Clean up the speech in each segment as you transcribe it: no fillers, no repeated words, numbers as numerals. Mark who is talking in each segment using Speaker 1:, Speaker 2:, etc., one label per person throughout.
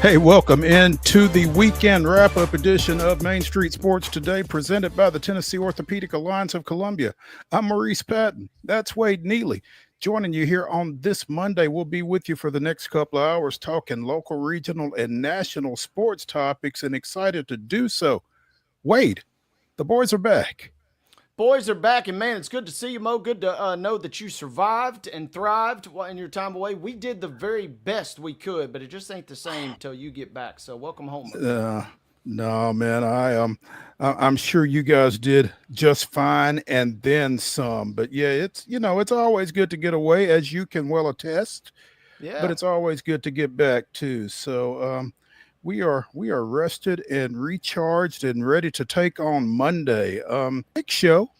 Speaker 1: Hey, welcome into the weekend wrap-up edition of Main Street Sports Today, presented by the Tennessee Orthopedic Alliance of Columbia. I'm Maurice Patton. That's Wade Neely. Joining you here on this Monday. We'll be with you for the next couple of hours talking local, regional, and national sports topics, and excited to do so. Wade, the boys are back.
Speaker 2: Boys are back, and man, it's good to see you, Mo. Good to know that you survived and thrived in your time away. We did the very best we could, but it just ain't the same till you get back. So welcome home.
Speaker 1: No, man, I'm sure you guys did just fine and then some. But yeah, it's always good to get away, as you can well attest.
Speaker 2: Yeah.
Speaker 1: But it's always good to get back too. So we are rested and recharged and ready to take on Monday. Big show.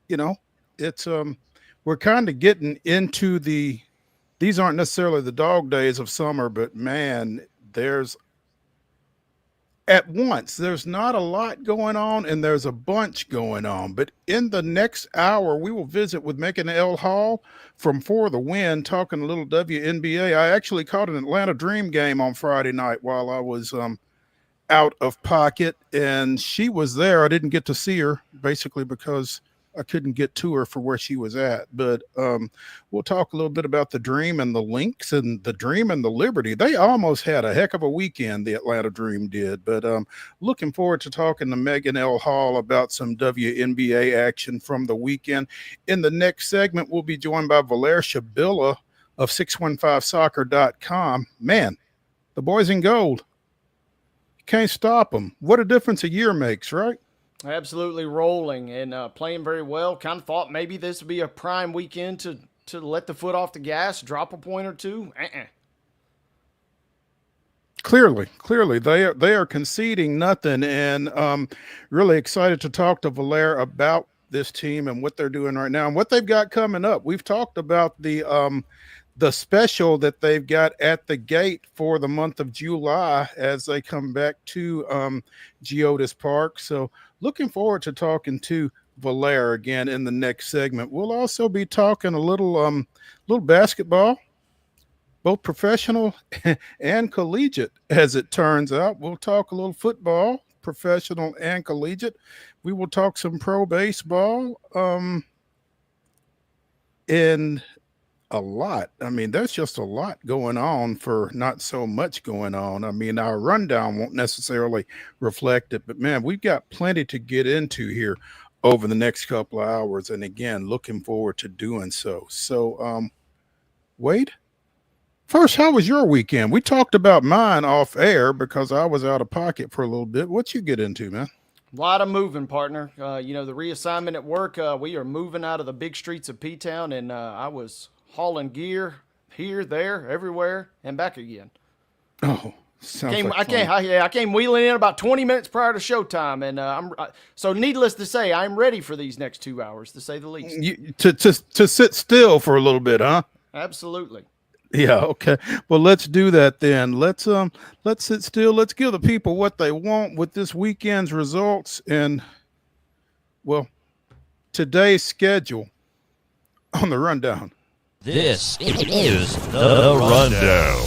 Speaker 1: You know, it's we're kind of getting into these aren't necessarily the dog days of summer, but man, there's not a lot going on and there's a bunch going on. But in the next hour, we will visit with Megan L. Hall from For the Win, talking a little WNBA. I actually caught an Atlanta Dream game on Friday night while I was out of pocket, and she was there. I didn't get to see her basically because I couldn't get to her for where she was at. But we'll talk a little bit about the Dream and the Lynx, and the Dream and the Liberty. They almost had a heck of a weekend, the Atlanta Dream did. But looking forward to talking to Megan L. Hall about some WNBA action from the weekend. In the next segment, we'll be joined by VALAIR SHABILLA of 615soccer.com. Man, the boys in gold. You can't stop them. What a difference a year makes, right?
Speaker 2: Absolutely rolling and playing very well. Kind of thought maybe this would be a prime weekend to let the foot off the gas, drop a point or two.
Speaker 1: Clearly, they are conceding nothing, and really excited to talk to VALAIR about this team and what they're doing right now and what they've got coming up. We've talked about the special that they've got at the gate for the month of July as they come back to Geodis Park. So looking forward to talking to VALAIR again in the next segment. We'll also be talking a little basketball, both professional and collegiate, as it turns out. We'll talk a little football, professional and collegiate. We will talk some pro baseball, and a lot. I mean, there's just a lot going on for not so much going on. I mean, our rundown won't necessarily reflect it, but man, we've got plenty to get into here over the next couple of hours. And again, looking forward to doing so. So, Wade, first, how was your weekend? We talked about mine off air because I was out of pocket for a little bit. What you get into, man?
Speaker 2: A lot of moving, partner. The reassignment at work, we are moving out of the big streets of P-Town, and I was hauling gear here, there, everywhere, and back again.
Speaker 1: Oh,
Speaker 2: I came wheeling in about 20 minutes prior to showtime, and so needless to say, I'm ready for these next 2 hours, to say the least.
Speaker 1: To sit still for a little bit, huh?
Speaker 2: Absolutely.
Speaker 1: Yeah, okay. Well, let's do that then. Let's sit still. Let's give the people what they want with this weekend's results and, well, today's schedule on the rundown.
Speaker 3: This is the Rundown.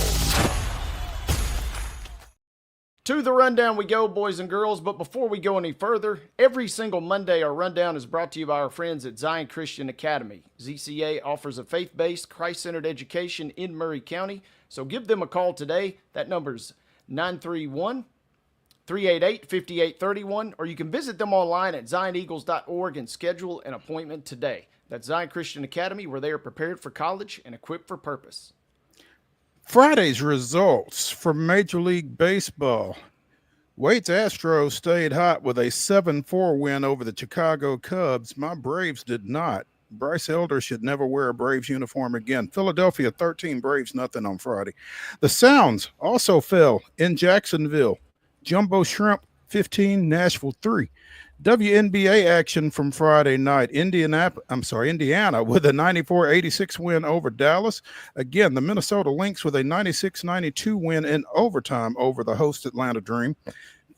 Speaker 2: To the rundown we go, boys and girls, but before we go any further, every single Monday our rundown is brought to you by our friends at Zion Christian Academy. ZCA offers a faith-based, Christ-centered education in Murray County, so give them a call today. That number's 931-388-5831, or you can visit them online at zioneagles.org and schedule an appointment today. That's Zion Christian Academy, where they are prepared for college and equipped for purpose.
Speaker 1: Friday's results from Major League Baseball. Wade's Astros stayed hot with a 7-4 win over the Chicago Cubs. My Braves did not. Bryce Elder should never wear a Braves uniform again. Philadelphia 13, Braves nothing on Friday. The Sounds also fell in Jacksonville. Jumbo Shrimp 15, Nashville 3. WNBA action from Friday night. Indiana with a 94-86 win over Dallas. Again, the Minnesota Lynx with a 96-92 win in overtime over the host Atlanta Dream.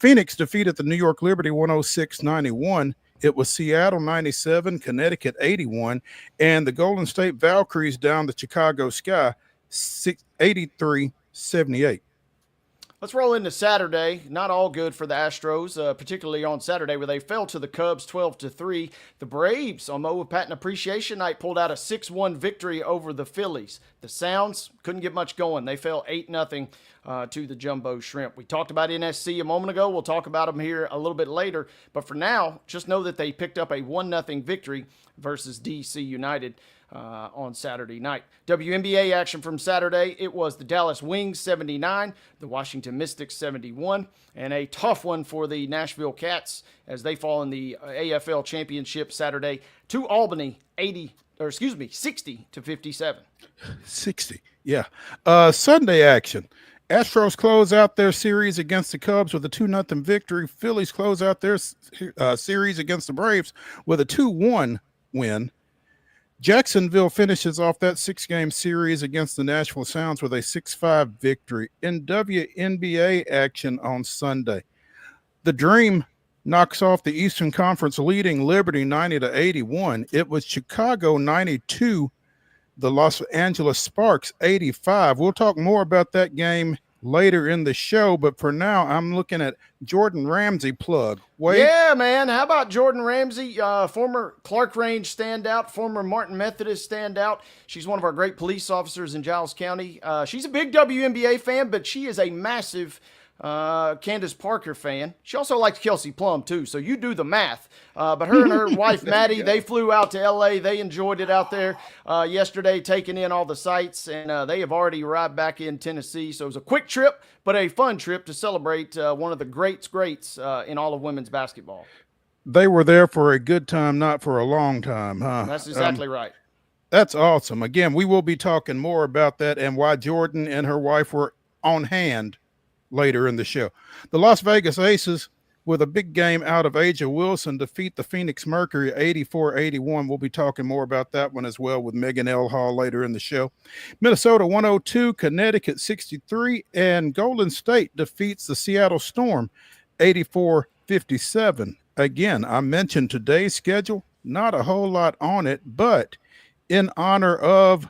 Speaker 1: Phoenix defeated the New York Liberty 106-91. It was Seattle 97, Connecticut 81, and the Golden State Valkyries down the Chicago Sky 83-78.
Speaker 2: Let's roll into Saturday. Not all good for the Astros, particularly on Saturday where they fell to the Cubs 12-3. The Braves on Mo Patton Appreciation Night pulled out a 6-1 victory over the Phillies. The Sounds couldn't get much going. They fell 8-0 to the Jumbo Shrimp. We talked about NSC a moment ago. We'll talk about them here a little bit later. But for now, just know that they picked up a 1-0 victory versus DC United on Saturday night. WNBA action from Saturday, it was the Dallas Wings 79, the Washington Mystics 71, and a tough one for the Nashville Cats as they fall in the AFL Championship Saturday to Albany 60-57.
Speaker 1: 60, yeah. Sunday action. Astros close out their series against the Cubs with a 2-0 victory. Phillies close out their series against the Braves with a 2-1 win. Jacksonville finishes off that 6-game series against the Nashville Sounds with a 6-5 victory. In WNBA action on Sunday, the Dream knocks off the Eastern Conference leading Liberty 90-81. It was Chicago 92, the Los Angeles Sparks 85. We'll talk more about that game later in the show, but for now, I'm looking at Jordan Ramsey plug. Wade?
Speaker 2: Yeah, man. How about Jordan Ramsey, former Clark Range standout, former Martin Methodist standout. She's one of our great police officers in Giles County. She's a big WNBA fan, but she is a massive Candace Parker fan. She also likes Kelsey Plum too, so you do the math. But her and her wife Maddie, they flew out to LA. They enjoyed it out there yesterday, taking in all the sights, and they have already arrived back in Tennessee. So it was a quick trip, but a fun trip to celebrate one of the greats in all of women's basketball.
Speaker 1: They were there for a good time, not for a long time, huh?
Speaker 2: That's exactly right.
Speaker 1: That's awesome. Again, we will be talking more about that and why Jordan and her wife were on hand later in the show. The Las Vegas Aces, with a big game out of Aja Wilson, defeat the Phoenix Mercury 84-81. We'll be talking more about that one as well with Megan L. Hall later in the show. Minnesota 102, Connecticut 63, and Golden State defeats the Seattle Storm 84-57. Again, I mentioned today's schedule, not a whole lot on it, but in honor of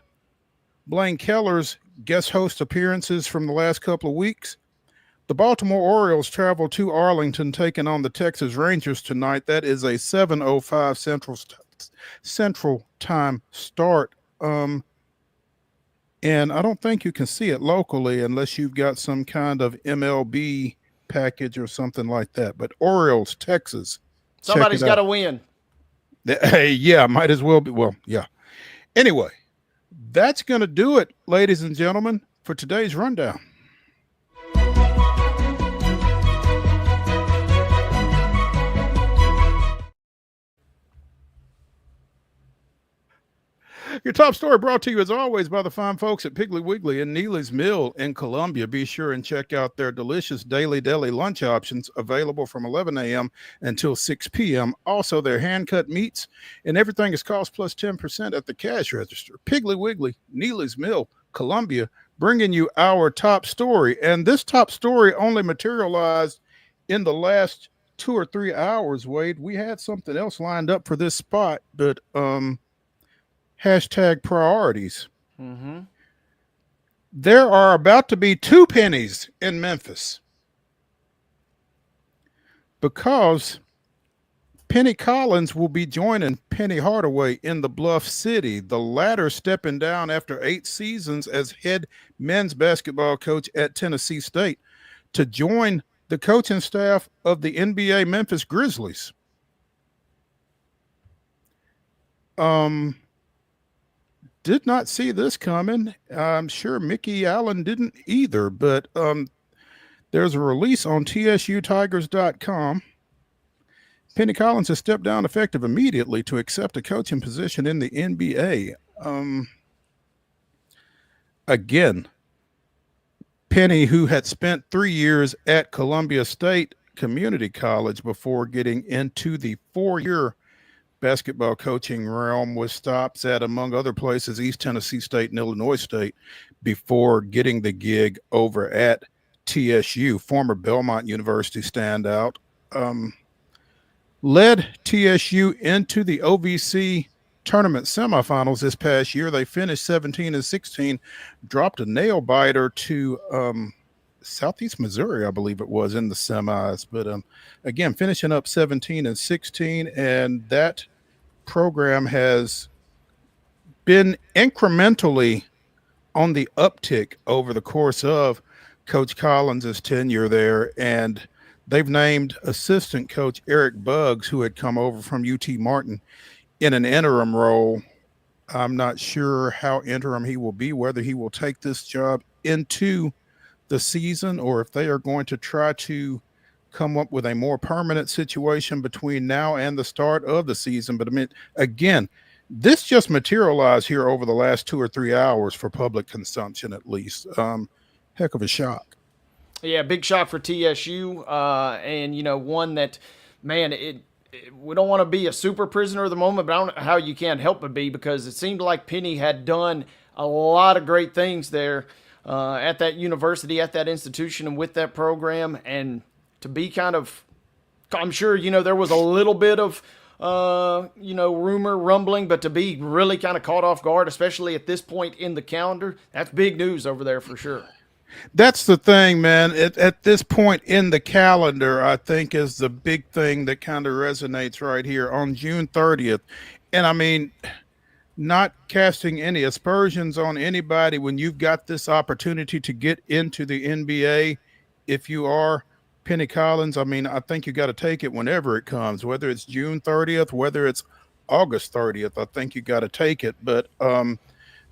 Speaker 1: Blaine Keller's guest host appearances from the last couple of weeks, the Baltimore Orioles travel to Arlington, taking on the Texas Rangers tonight. That is a 7:05 Central Time start. And I don't think you can see it locally unless you've got some kind of MLB package or something like that. But Orioles, Texas.
Speaker 2: Somebody's got to win.
Speaker 1: Hey, yeah, might as well be. Well, yeah. Anyway, that's going to do it, ladies and gentlemen, for today's rundown. Your top story brought to you, as always, by the fine folks at Piggly Wiggly and Neely's Mill in Columbia. Be sure and check out their delicious daily deli lunch options available from 11 a.m. until 6 p.m. Also, their hand-cut meats, and everything is cost plus 10% at the cash register. Piggly Wiggly, Neely's Mill, Columbia, bringing you our top story. And this top story only materialized in the last 2 or 3 hours, Wade. We had something else lined up for this spot, but hashtag priorities.
Speaker 2: Mm-hmm.
Speaker 1: There are about to be 2 pennies in Memphis because Penny Collins will be joining Penny Hardaway in the Bluff City, the latter stepping down after 8 seasons as head men's basketball coach at Tennessee State to join the coaching staff of the NBA Memphis Grizzlies. Did not see this coming. I'm sure Mickey Allen didn't either, but there's a release on TSUtigers.com. Penny Collins has stepped down effective immediately to accept a coaching position in the NBA. Again, Penny, who had spent 3 years at Columbia State Community College before getting into the 4-year basketball coaching realm, with stops at, among other places, East Tennessee State and Illinois State before getting the gig over at TSU. Former Belmont University standout, led TSU into the OVC tournament semifinals this past year. They finished 17-16, dropped a nail biter to Southeast Missouri, I believe it was, in the semis. But again, finishing up 17-16, and that program has been incrementally on the uptick over the course of Coach Collins' tenure there. And they've named assistant coach Eric Buggs, who had come over from UT Martin, in an interim role. I'm not sure how interim he will be, whether he will take this job into the season or if they are going to try to come up with a more permanent situation between now and the start of the season. But I mean, again, this just materialized here over the last 2 or 3 hours for public consumption, at least. Heck of a shock.
Speaker 2: Yeah, big shock for TSU, and one that, man, we don't want to be a super prisoner of the moment, but I don't know how you can't help but be, because it seemed like Penny had done a lot of great things there at that university, at that institution, and with that program, and to be kind of, I'm sure there was a little bit of rumor, rumbling, but to be really kind of caught off guard, especially at this point in the calendar, that's big news over there for sure.
Speaker 1: That's the thing, man. At this point in the calendar, I think is the big thing that kind of resonates right here on June 30th. And I mean, not casting any aspersions on anybody when you've got this opportunity to get into the NBA. If you are Penny Collins, I mean, I think you got to take it whenever it comes, whether it's June 30th, whether it's August 30th. I think you got to take it. But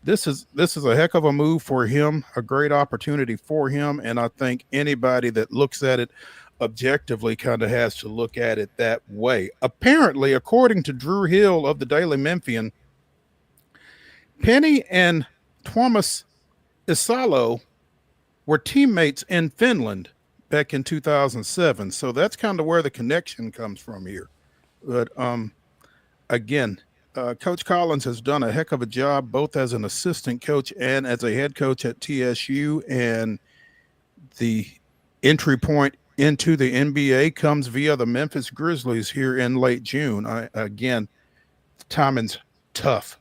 Speaker 1: this is a heck of a move for him, a great opportunity for him. And I think anybody that looks at it objectively kind of has to look at it that way. Apparently, according to Drew Hill of the Daily Memphian, Penny and Tuomas Isalo were teammates in Finland back in 2007. So that's kind of where the connection comes from here. But again, Coach Collins has done a heck of a job, both as an assistant coach and as a head coach at TSU. And the entry point into the NBA comes via the Memphis Grizzlies here in late June. Again, timing's tough.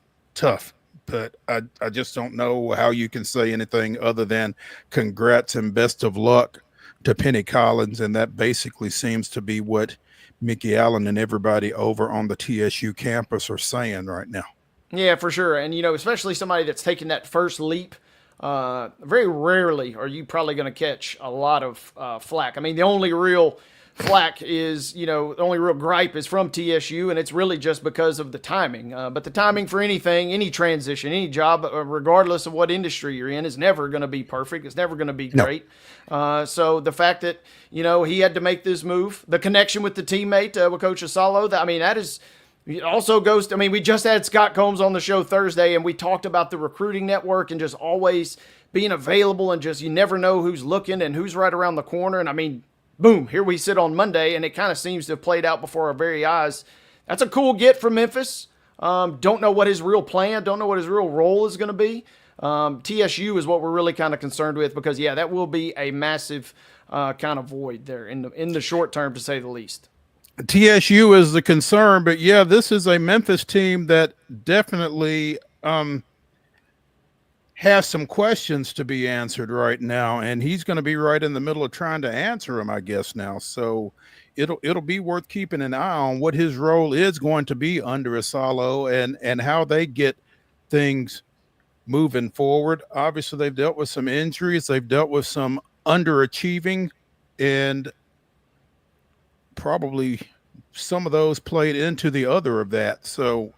Speaker 1: But I just don't know how you can say anything other than congrats and best of luck to Penny Collins. And that basically seems to be what Mickey Allen and everybody over on the TSU campus are saying right now.
Speaker 2: Yeah, for sure. And, especially somebody that's taking that first leap, very rarely are you probably going to catch a lot of flack. I mean, the only real flack is, the only real gripe is from TSU, and it's really just because of the timing. But the timing for anything, any transition, any job, regardless of what industry you're in, is never going to be perfect. It's never going to be great. So the fact that, he had to make this move, the connection with the teammate, with Coach Asalo, that is also goes to, we just had Scott Combs on the show Thursday, and we talked about the recruiting network and just always being available, and just you never know who's looking and who's right around the corner. And boom, here we sit on Monday, and it kind of seems to have played out before our very eyes. That's a cool get from Memphis. Don't know what his real plan, don't know what his real role is going to be. TSU is what we're really kind of concerned with, because, yeah, that will be a massive kind of void there in the short term, to say the least.
Speaker 1: TSU is the concern, but, yeah, this is a Memphis team that definitely has some questions to be answered right now, and he's going to be right in the middle of trying to answer them, I guess, now. So it'll be worth keeping an eye on what his role is going to be under Asalo and how they get things moving forward. Obviously, they've dealt with some injuries. They've dealt with some underachieving, and probably some of those played into the other of that. So,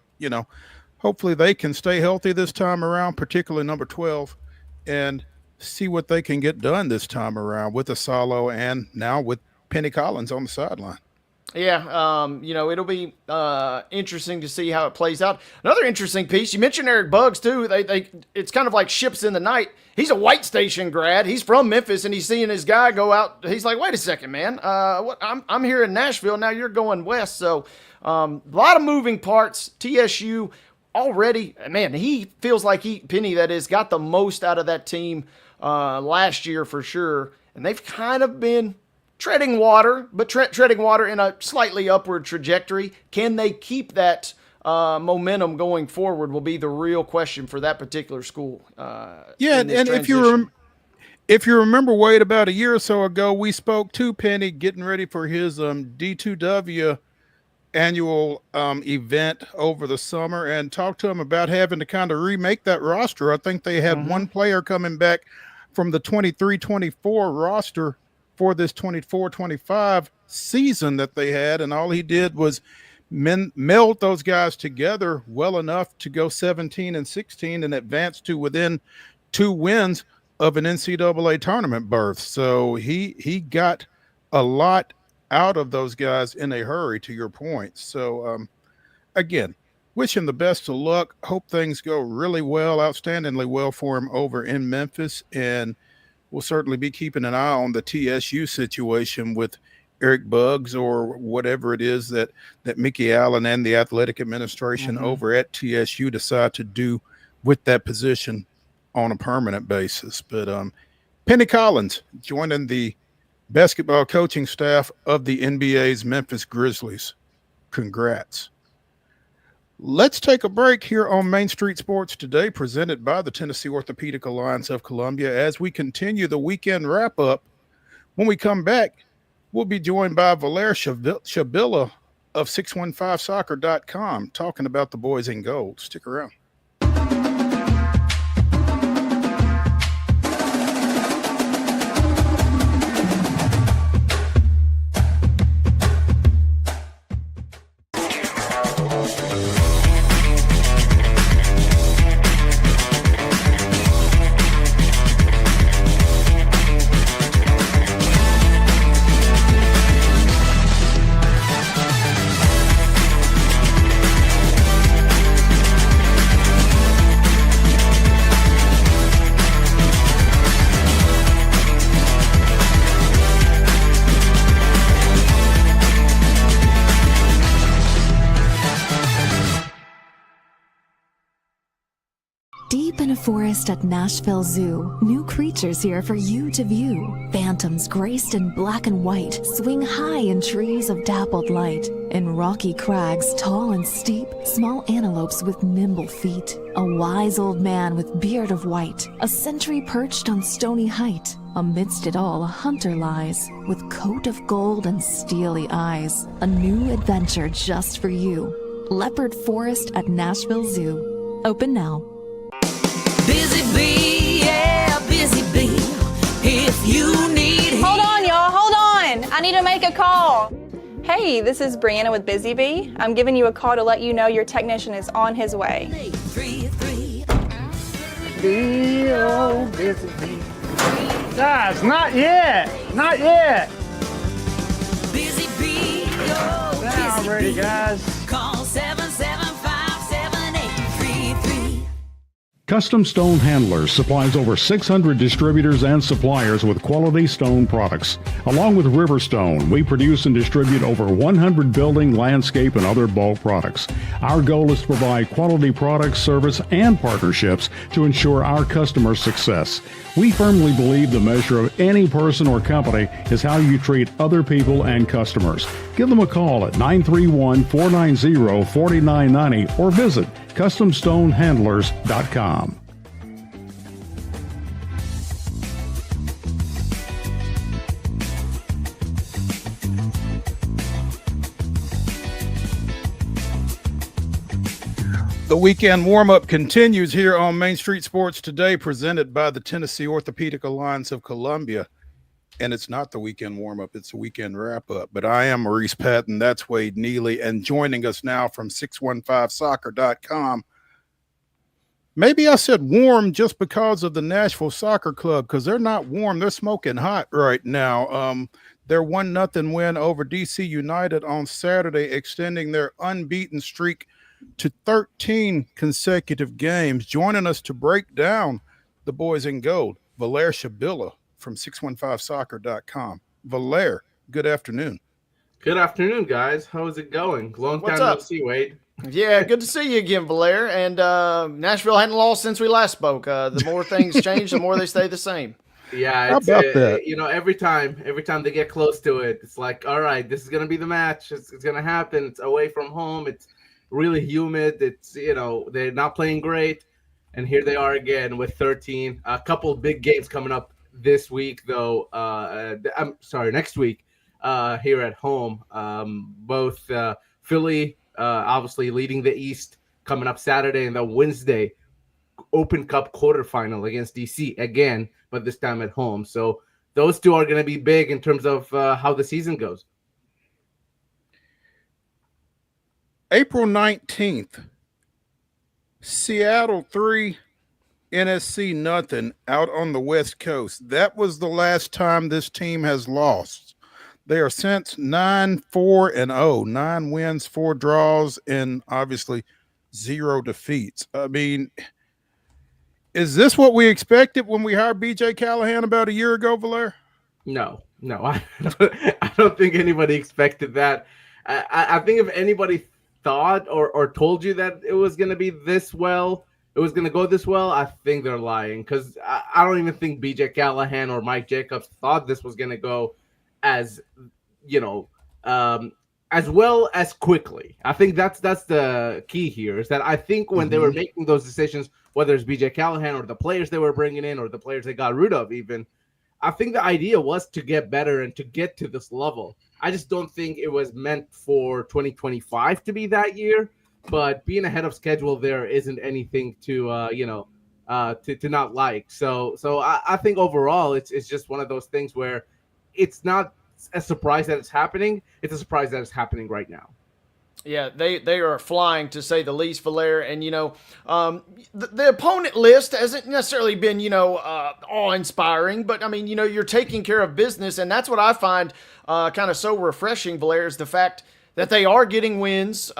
Speaker 1: hopefully they can stay healthy this time around, particularly number 12, and see what they can get done this time around with Asalo and now with Penny Collins on the sideline.
Speaker 2: Yeah, it'll be interesting to see how it plays out. Another interesting piece, you mentioned Eric Buggs too. It's kind of like ships in the night. He's a White Station grad. He's from Memphis, and he's seeing his guy go out. He's like, wait a second, man. I'm here in Nashville. Now you're going west. So a lot of moving parts. TSU already, man, he feels like Penny, that is, got the most out of that team last year for sure. And they've kind of been treading water, but treading water in a slightly upward trajectory. Can they keep that momentum going forward will be the real question for that particular school.
Speaker 1: Yeah, and If you remember, Wade, about a year or so ago, we spoke to Penny getting ready for his D2W annual event over the summer and talked to him about having to kind of remake that roster. I think they had one player coming back from the 23-24 roster for this 24-25 season that they had, and all he did was meld those guys together well enough to go 17-16 and advance to within 2 wins of an NCAA tournament berth. So he got a lot out of those guys in a hurry, to your point. So again, wish him the best of luck. Hope things go really well, outstandingly well for him over in Memphis. And we'll certainly be keeping an eye on the TSU situation with Eric Buggs or whatever it is that Mickey Allen and the athletic administration over at TSU decide to do with that position on a permanent basis. But Penny Collins joining the basketball coaching staff of the NBA's Memphis Grizzlies. Congrats. Let's take a break here on Main Street Sports Today, presented by the Tennessee Orthopedic Alliance of Columbia, as we continue the weekend wrap-up. When we come back, we'll be joined by VALAIR SHABILLA of 615soccer.com talking about the boys in gold. Stick around.
Speaker 4: Deep in a forest at Nashville Zoo, new creatures here for you to view. Phantoms graced in black and white swing high in trees of dappled light. In rocky crags, tall and steep, small antelopes with nimble feet. A wise old man with beard of white, a sentry perched on stony height. Amidst it all, a hunter lies, with coat of gold and steely eyes. A new adventure just for you. Leopard Forest at Nashville Zoo. Open now.
Speaker 5: Busy bee, yeah, busy bee. If you need
Speaker 6: Hold on, y'all, hold on. I need to make a call. Hey, this is Brianna with Busy Bee. I'm giving you a call to let you know your technician is on his way.
Speaker 5: 833.
Speaker 7: Oh, busy bee. Guys, not yet. Not yet.
Speaker 5: Busy bee, oh,
Speaker 7: Now
Speaker 5: busy
Speaker 7: ready,
Speaker 5: bee.
Speaker 7: guys.
Speaker 5: Call 775-7833.
Speaker 8: Custom Stone Handlers supplies over 600 distributors and suppliers with quality stone products. Along with Riverstone, we produce and distribute over 100 building, landscape, and other bulk products. Our goal is to provide quality products, service, and partnerships to ensure our customers' success. We firmly believe the measure of any person or company is how you treat other people and customers. Give them a call at 931-490-4990 or visit CustomStoneHandlers.com.
Speaker 1: The weekend warm-up continues here on Main Street Sports Today, presented by the Tennessee Orthopedic Alliance of Columbia. And it's not the weekend warm-up, it's the weekend wrap-up. But I am Maurice Patton, that's Wade Neely, and joining us now from 615soccer.com. Maybe I said warm just because of the Nashville Soccer Club, because they're not warm, they're smoking hot right now. Their 1-0 win over DC United on Saturday, extending their unbeaten streak to 13 consecutive games. Joining us to break down the boys in gold, VALAIR SHABILLA from 615soccer.com. VALAIR, good afternoon.
Speaker 9: Good afternoon, guys. How is it going? Long
Speaker 2: What's
Speaker 9: time
Speaker 2: up?
Speaker 9: no see, Wade.
Speaker 2: Yeah, good to see you again, VALAIR. And Nashville hadn't lost since we last spoke. The more things change, the more they stay the same.
Speaker 9: Yeah,
Speaker 1: How
Speaker 9: it's,
Speaker 1: about that?
Speaker 9: You know, every time they get close to it, it's like, all right, this is gonna be the match. It's gonna happen. It's away from home. It's really humid. It's, you know, they're not playing great, and here they are again with 13. A couple of big games coming up this week, though. I'm sorry, next week here at home. Both Philly, obviously leading the East, coming up Saturday, and then Wednesday, Open Cup quarterfinal against DC again, but this time at home. So those two are going to be big in terms of how the season goes.
Speaker 1: April 19th, Seattle 3, NSC nothing out on the West Coast. That was the last time this team has lost. They are since 9-4-0, 9 wins, 4 draws, and obviously 0 defeats. I mean, is this what we expected when we hired BJ Callahan about a year ago, Valair?
Speaker 9: No, I don't think anybody expected that. I think if anybody thought or told you that it was going to be this well, it was going to go this well, I think they're lying, because I don't even think BJ Callahan or Mike Jacobs thought this was going to go as, as well as quickly. I think that's the key here, is that I think when they were making those decisions, whether it's BJ Callahan or the players they were bringing in or the players they got rid of even, I think the idea was to get better and to get to this level. I just don't think it was meant for 2025 to be that year, but being ahead of schedule there isn't anything to to not like. So I think overall it's just one of those things where it's not a surprise that it's happening. It's a surprise that it's happening right now.
Speaker 2: Yeah, they are flying, to say the least, Valair. And, the opponent list hasn't necessarily been, awe-inspiring. But, I mean, you're taking care of business. And that's what I find kind of so refreshing, Valair, is the fact that they are getting wins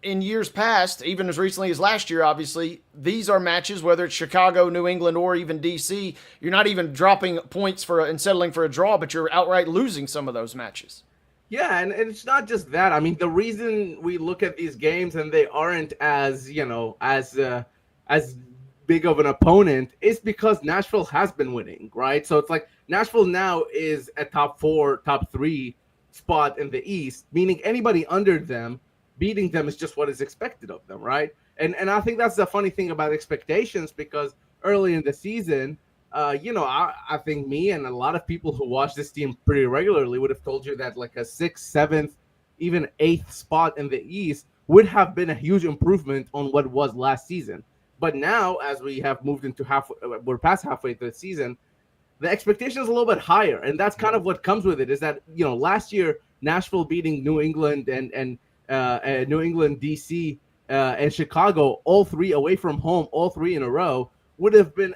Speaker 2: in years past, even as recently as last year, obviously. These are matches, whether it's Chicago, New England, or even D.C., you're not even dropping points and settling for a draw, but you're outright losing some of those matches.
Speaker 9: Yeah, and it's not just that. I mean, the reason we look at these games and they aren't as big of an opponent is because Nashville has been winning, right? So it's like Nashville now is a top 4, top 3 spot in the East, meaning anybody under them, beating them is just what is expected of them, right? And I think that's the funny thing about expectations, because early in the season, I think me and a lot of people who watch this team pretty regularly would have told you that like a 6th, 7th, even 8th spot in the East would have been a huge improvement on what was last season. But now, as we have moved into we're past halfway through the season, the expectation is a little bit higher, and that's kind of what comes with it. Is that last year Nashville beating New England and New England, DC, and Chicago, all 3 away from home, all 3 in a row, would have been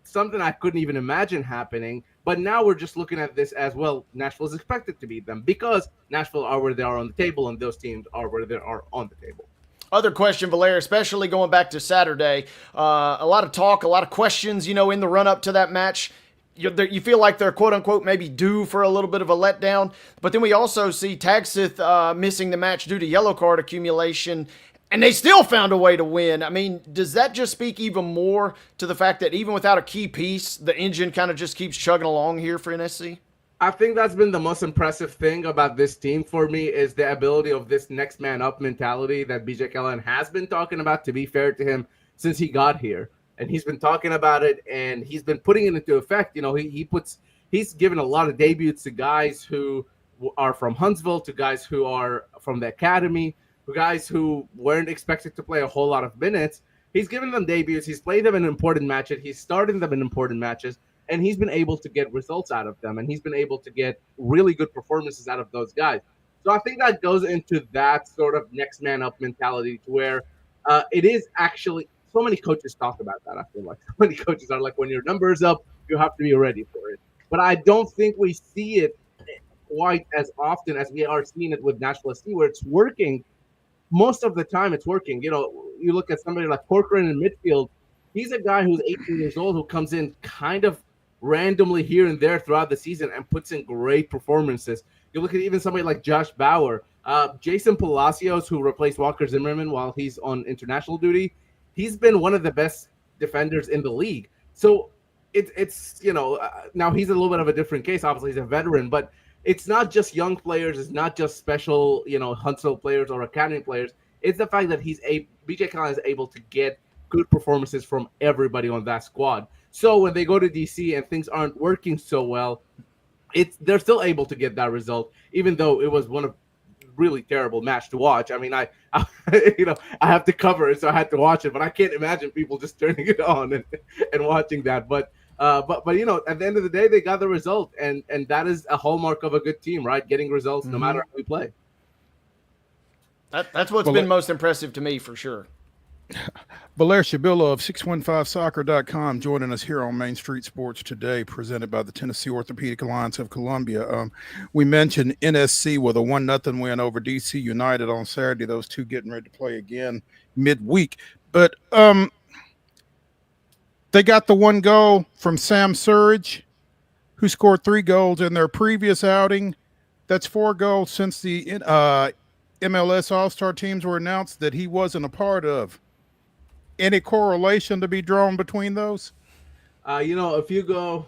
Speaker 9: something I couldn't even imagine happening. But now we're just looking at this as, well, Nashville is expected to beat them because Nashville are where they are on the table, and those teams are where they are on the table.
Speaker 2: Other question, Valair, especially going back to Saturday, a lot of talk, a lot of questions, in the run-up to that match. You feel like they're, quote-unquote, maybe due for a little bit of a letdown. But then we also see Tagsith missing the match due to yellow card accumulation, and they still found a way to win. I mean, does that just speak even more to the fact that even without a key piece, the engine kind of just keeps chugging along here for NSC?
Speaker 9: I think that's been the most impressive thing about this team for me, is the ability of this next man up mentality that BJ Callahan has been talking about, to be fair to him, since he got here. And he's been talking about it, and he's been putting it into effect. He's given a lot of debuts to guys who are from Huntsville, to guys who are from the academy, guys who weren't expected to play a whole lot of minutes. He's given them debuts. He's played them in important matches. He's started them in important matches, and he's been able to get results out of them, and he's been able to get really good performances out of those guys. So I think that goes into that sort of next man up mentality, to where it is actually, so many coaches talk about that. I feel like so many coaches are like, when your number is up, you have to be ready for it. But I don't think we see it quite as often as we are seeing it with Nashville SC, where it's working. Most of the time it's working. You look at somebody like Corcoran in midfield. He's a guy who's 18 years old, who comes in kind of randomly here and there throughout the season and puts in great performances. You look at even somebody like Josh Bauer, Jason Palacios, who replaced Walker Zimmerman while he's on international duty. He's been one of the best defenders in the league. So it's now he's a little bit of a different case. Obviously, he's a veteran, but it's not just young players. It's not just special, Huntsville players or academy players. It's the fact that BJ Callahan is able to get good performances from everybody on that squad. So when they go to DC and things aren't working so well, they're still able to get that result, even though it was one of really terrible match to watch. I mean, I I have to cover it, so I had to watch it, but I can't imagine people just turning it on and watching that. But you know, at the end of the day, they got the result, and that is a hallmark of a good team, right? Getting results no matter how we play.
Speaker 2: That's what's been most impressive to me for sure.
Speaker 1: VALAIR SHABILLA of 615soccer.com joining us here on Main Street Sports today, presented by the Tennessee Orthopedic Alliance of Columbia. We mentioned NSC with a 1-0 win over DC United on Saturday. Those two getting ready to play again midweek. But they got the one goal from Sam Surridge, who scored 3 goals in their previous outing. That's 4 goals since the MLS All-Star teams were announced that he wasn't a part of. Any correlation to be drawn between those?
Speaker 9: You know, if you go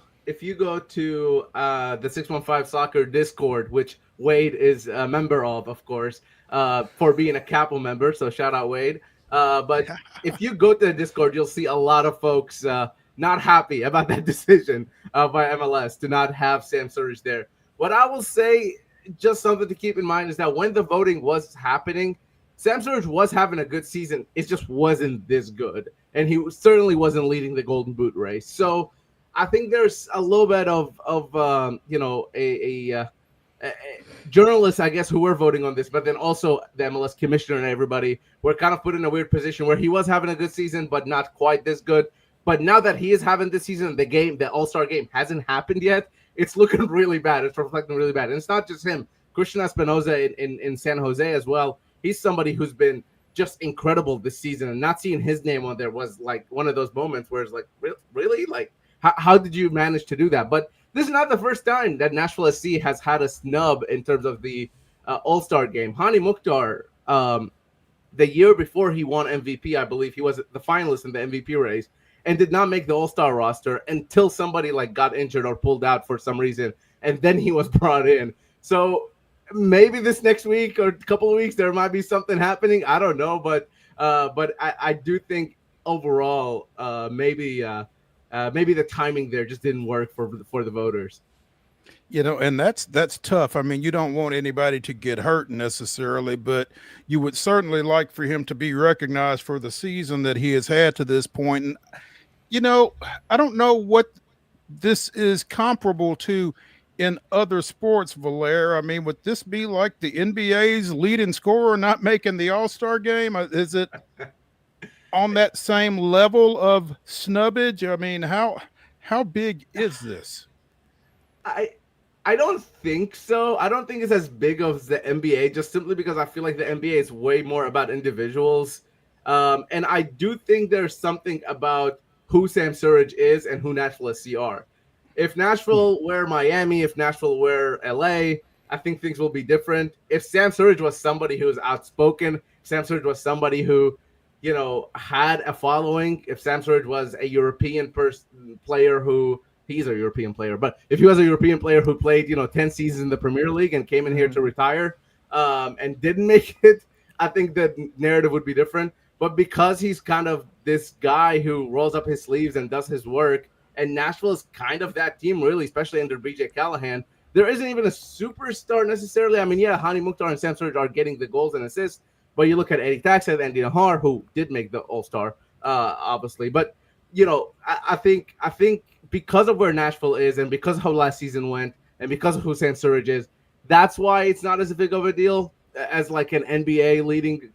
Speaker 9: to the 615 Soccer Discord, which Wade is a member of course, for being a Capo member, so shout out Wade. But if you go to the Discord, you'll see a lot of folks not happy about that decision by MLS to not have Sam Surridge there. What I will say, just something to keep in mind, is that when the voting was happening, Sam Surridge was having a good season. It just wasn't this good. And he certainly wasn't leading the Golden Boot race. So I think there's a little bit of you know, a journalists, I guess, who were voting on this, but then also the MLS commissioner and everybody were kind of put in a weird position where he was having a good season, but not quite this good. But now that he is having this season, the All-Star game hasn't happened yet. It's looking really bad. It's reflecting really bad. And it's not just him. Christian Espinoza in San Jose as well. He's somebody who's been just incredible this season, and not seeing his name on there was like one of those moments where it's like, really? Like, how did you manage to do that? But this is not the first time that Nashville SC has had a snub in terms of the All-Star game. Hani Mukhtar, the year before he won MVP, I believe he was the finalist in the MVP race, and did not make the All-Star roster until somebody like got injured or pulled out for some reason, and then he was brought in. So maybe this next week or a couple of weeks there might be something happening. I don't know, but I do think overall maybe the timing there just didn't work for the voters.
Speaker 1: You know, and that's tough. I mean, you don't want anybody to get hurt necessarily, but you would certainly like for him to be recognized for the season that he has had to this point. And, you know, I don't know what this is comparable to in other sports, VALAIR. I mean, would this be like the NBA's leading scorer not making the All-Star game? Is it on that same level of snubbage? I mean, how big is this?
Speaker 9: I don't think so. I don't think it's as big as the NBA, just simply because I feel like the NBA is way more about individuals. And I do think there's something about who Sam Surridge is and who Nashville SC are. If Nashville were Miami, if Nashville were LA, I think things will be different. If Sam Surridge was somebody who was outspoken, Sam Surridge was somebody who, you know, had a following, if Sam Surridge was a European player who, he's a European player, but if he was a European player who played, you know, 10 seasons in the Premier League and came in here to retire and didn't make it, I think the narrative would be different. But because he's kind of this guy who rolls up his sleeves and does his work, and Nashville is kind of that team, really, especially under BJ Callahan. There isn't even a superstar necessarily. I mean, yeah, Hani Mukhtar and Sam Surridge are getting the goals and assists, but you look at Eddie Taxett and Andy Nahar, who did make the All-Star, obviously. But, you know, I think because of where Nashville is and because of how last season went and because of who Sam Surridge is, that's why it's not as big of a deal as like an NBA leading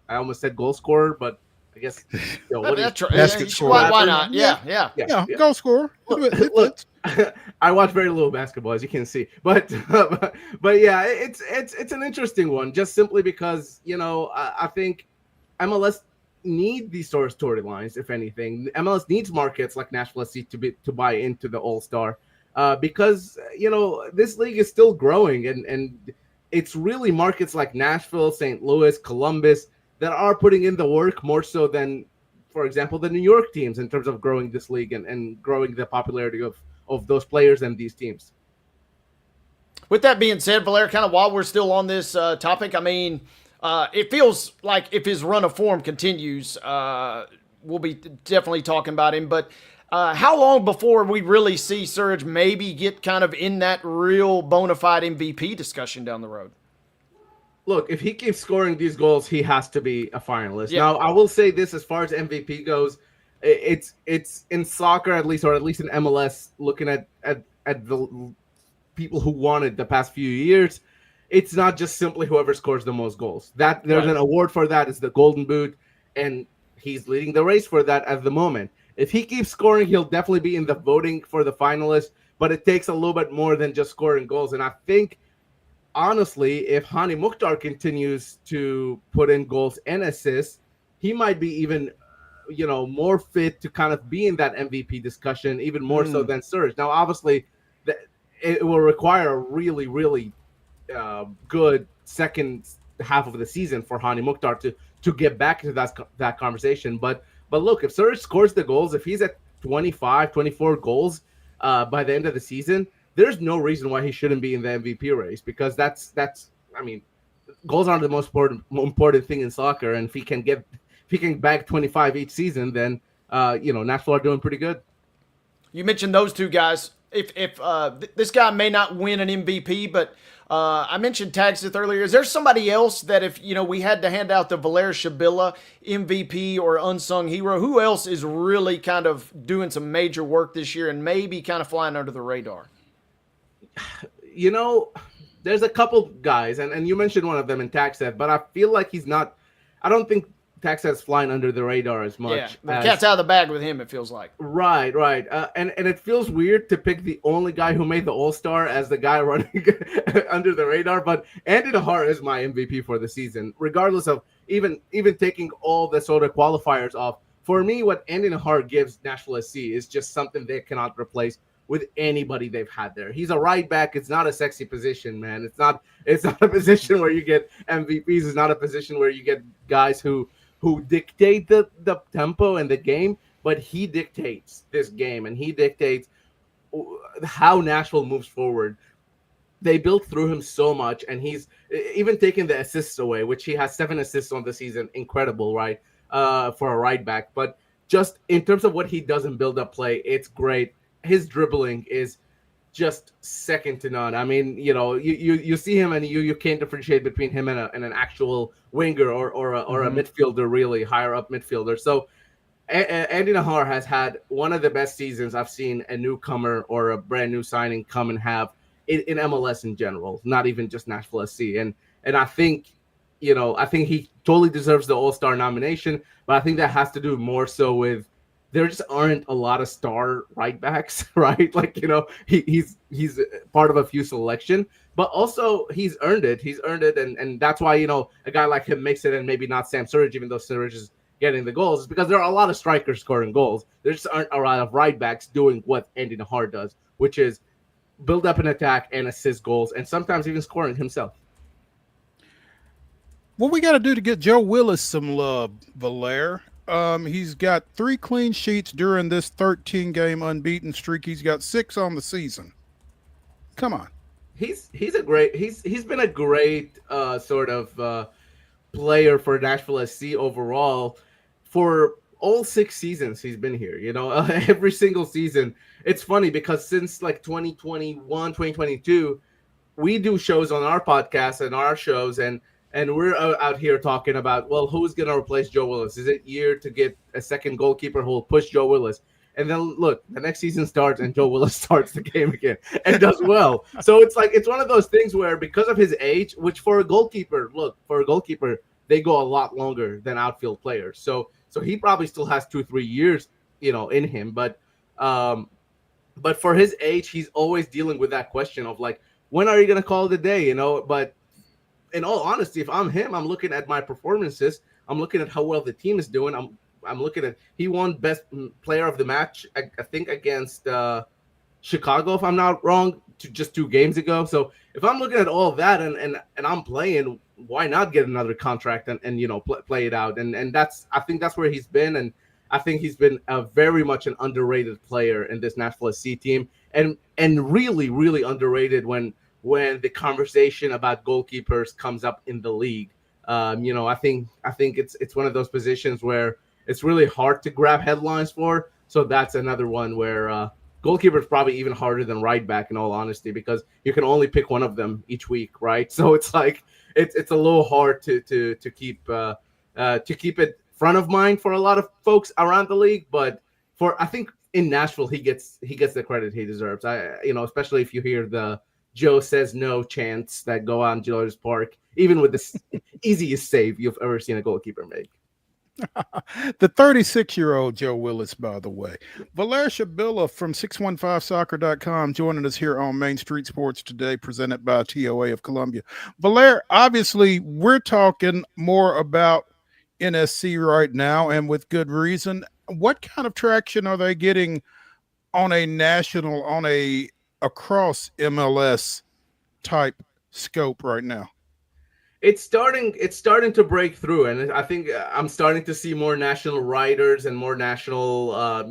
Speaker 9: I almost said goal scorer, but I guess, you know, what
Speaker 2: basket scorer. Why not? Yeah.
Speaker 1: Goal scorer.
Speaker 9: Look, I watch very little basketball, as you can see, but yeah, it's an interesting one, just simply because, you know, I think MLS need these sort of storylines. If anything, MLS needs markets like Nashville SC to buy into the All-Star, because, you know, this league is still growing, and it's really markets like Nashville, St. Louis, Columbus that are putting in the work more so than, for example, the New York teams in terms of growing this league and growing the popularity of those players and these teams.
Speaker 2: With that being said, VALAIR, kind of while we're still on this topic, I mean, it feels like if his run of form continues, we'll be definitely talking about him. But How long before we really see Surge maybe get kind of in that real bona fide MVP discussion down the road?
Speaker 9: Look, if he keeps scoring these goals, he has to be a finalist.
Speaker 2: Yeah.
Speaker 9: Now, I will say this as far as MVP goes, it's in soccer at least, or at least in MLS, looking at the people who won it the past few years, it's not just simply whoever scores the most goals. That there's an award for that. It's the Golden Boot, and he's leading the race for that at the moment. If he keeps scoring, he'll definitely be in the voting for the finalists, but it takes a little bit more than just scoring goals. And I think, honestly, if Hani Mukhtar continues to put in goals and assists, he might be even, more fit to kind of be in that MVP discussion, even more so than Surge. Now, obviously, it will require a really, really good second half of the season for Hani Mukhtar to get back into that conversation. But look, if Surge scores the goals, if he's at 25, 24 goals by the end of the season, there's no reason why he shouldn't be in the MVP race, because that's goals aren't the most important thing in soccer, and if he can bag 25 each season, then Nashville are doing pretty good.
Speaker 2: You mentioned those two guys. If this guy may not win an MVP, but I mentioned Tagseth earlier. Is there somebody else that if we had to hand out the VALAIR SHABILLA MVP or unsung hero, who else is really kind of doing some major work this year and maybe kind of flying under the radar?
Speaker 9: There's a couple guys, and you mentioned one of them in Tagseth, but I feel like he's not. I don't think Tagseth's flying under the radar as much.
Speaker 2: Yeah, the cat's out of the bag with him, it feels like.
Speaker 9: Right. And it feels weird to pick the only guy who made the All-Star as the guy running under the radar, but Andy Nahar is my MVP for the season, regardless of even taking all the sort of qualifiers off. For me, what Andy Nahar gives Nashville SC is just something they cannot replace with anybody they've had there. He's a right back. It's not a sexy position, man. It's not a position where you get MVPs. It's not a position where you get guys who dictate the tempo and the game, but he dictates this game, and he dictates how Nashville moves forward. They built through him so much, and he's even taken the assists away, which he has 7 assists on the season. Incredible, right? For a right back. But just in terms of what he does in build-up play, it's great. His dribbling is just second to none. I mean, you see him and you can't differentiate between him and an actual winger or a midfielder, really higher up midfielder. So Andy Nahar has had one of the best seasons I've seen a newcomer or a brand new signing come and have in MLS in general, not even just Nashville SC. And I think he totally deserves the All-Star nomination, but I think that has to do more so with there just aren't a lot of star right backs, right? Like, he's part of a few selection, but also he's earned it. And that's why, a guy like him makes it, and maybe not Sam Surridge, even though Surridge is getting the goals, is because there are a lot of strikers scoring goals. There just aren't a lot of right backs doing what Andy Nahar does, which is build up an attack and assist goals, and sometimes even scoring himself.
Speaker 1: What we got to do to get Joe Willis some love, Valair? He's got 3 clean sheets during this 13-game unbeaten streak. He's got 6 on the season. Come on.
Speaker 9: He's been a great sort of player for Nashville SC overall for all 6 seasons he's been here. Every single season. It's funny because since like 2021, 2022, we do shows on our podcast and our shows, and we're out here talking about, well, who's going to replace Joe Willis? Is it year to get a second goalkeeper who will push Joe Willis? And then look, the next season starts and Joe Willis starts the game again and does well. So it's one of those things where because of his age, which for a goalkeeper, they go a lot longer than outfield players. So he probably still has 2-3 years, in him. But for his age, he's always dealing with that question of like, when are you going to call it a day? But in all honesty, if I'm him, I'm looking at my performances. I'm looking at how well the team is doing. I'm looking at, he won best player of the match, I think against Chicago, if I'm not wrong, just 2 games ago. So if I'm looking at all that and I'm playing, why not get another contract and play it out? And I think that's where he's been. And I think he's been a very much an underrated player in this Nashville SC team, and really, really underrated when the conversation about goalkeepers comes up in the league. I think it's one of those positions where it's really hard to grab headlines for. So that's another one where goalkeeper is probably even harder than right back, in all honesty, because you can only pick one of them each week, right? So it's like it's a little hard to keep it front of mind for a lot of folks around the league. But I think in Nashville he gets the credit he deserves. Especially if you hear the Joe says no chants that go on George's Park, even with the easiest save you've ever seen a goalkeeper make.
Speaker 1: The 36-year-old Joe Willis, by the way. VALAIR SHABILLA from 615soccer.com joining us here on Main Street Sports today, presented by TOA of Columbia. VALAIR, obviously, we're talking more about NSC right now, and with good reason. What kind of traction are they getting on a national, across MLS type scope right now?
Speaker 9: It's starting to break through, and I think I'm starting to see more national writers and more national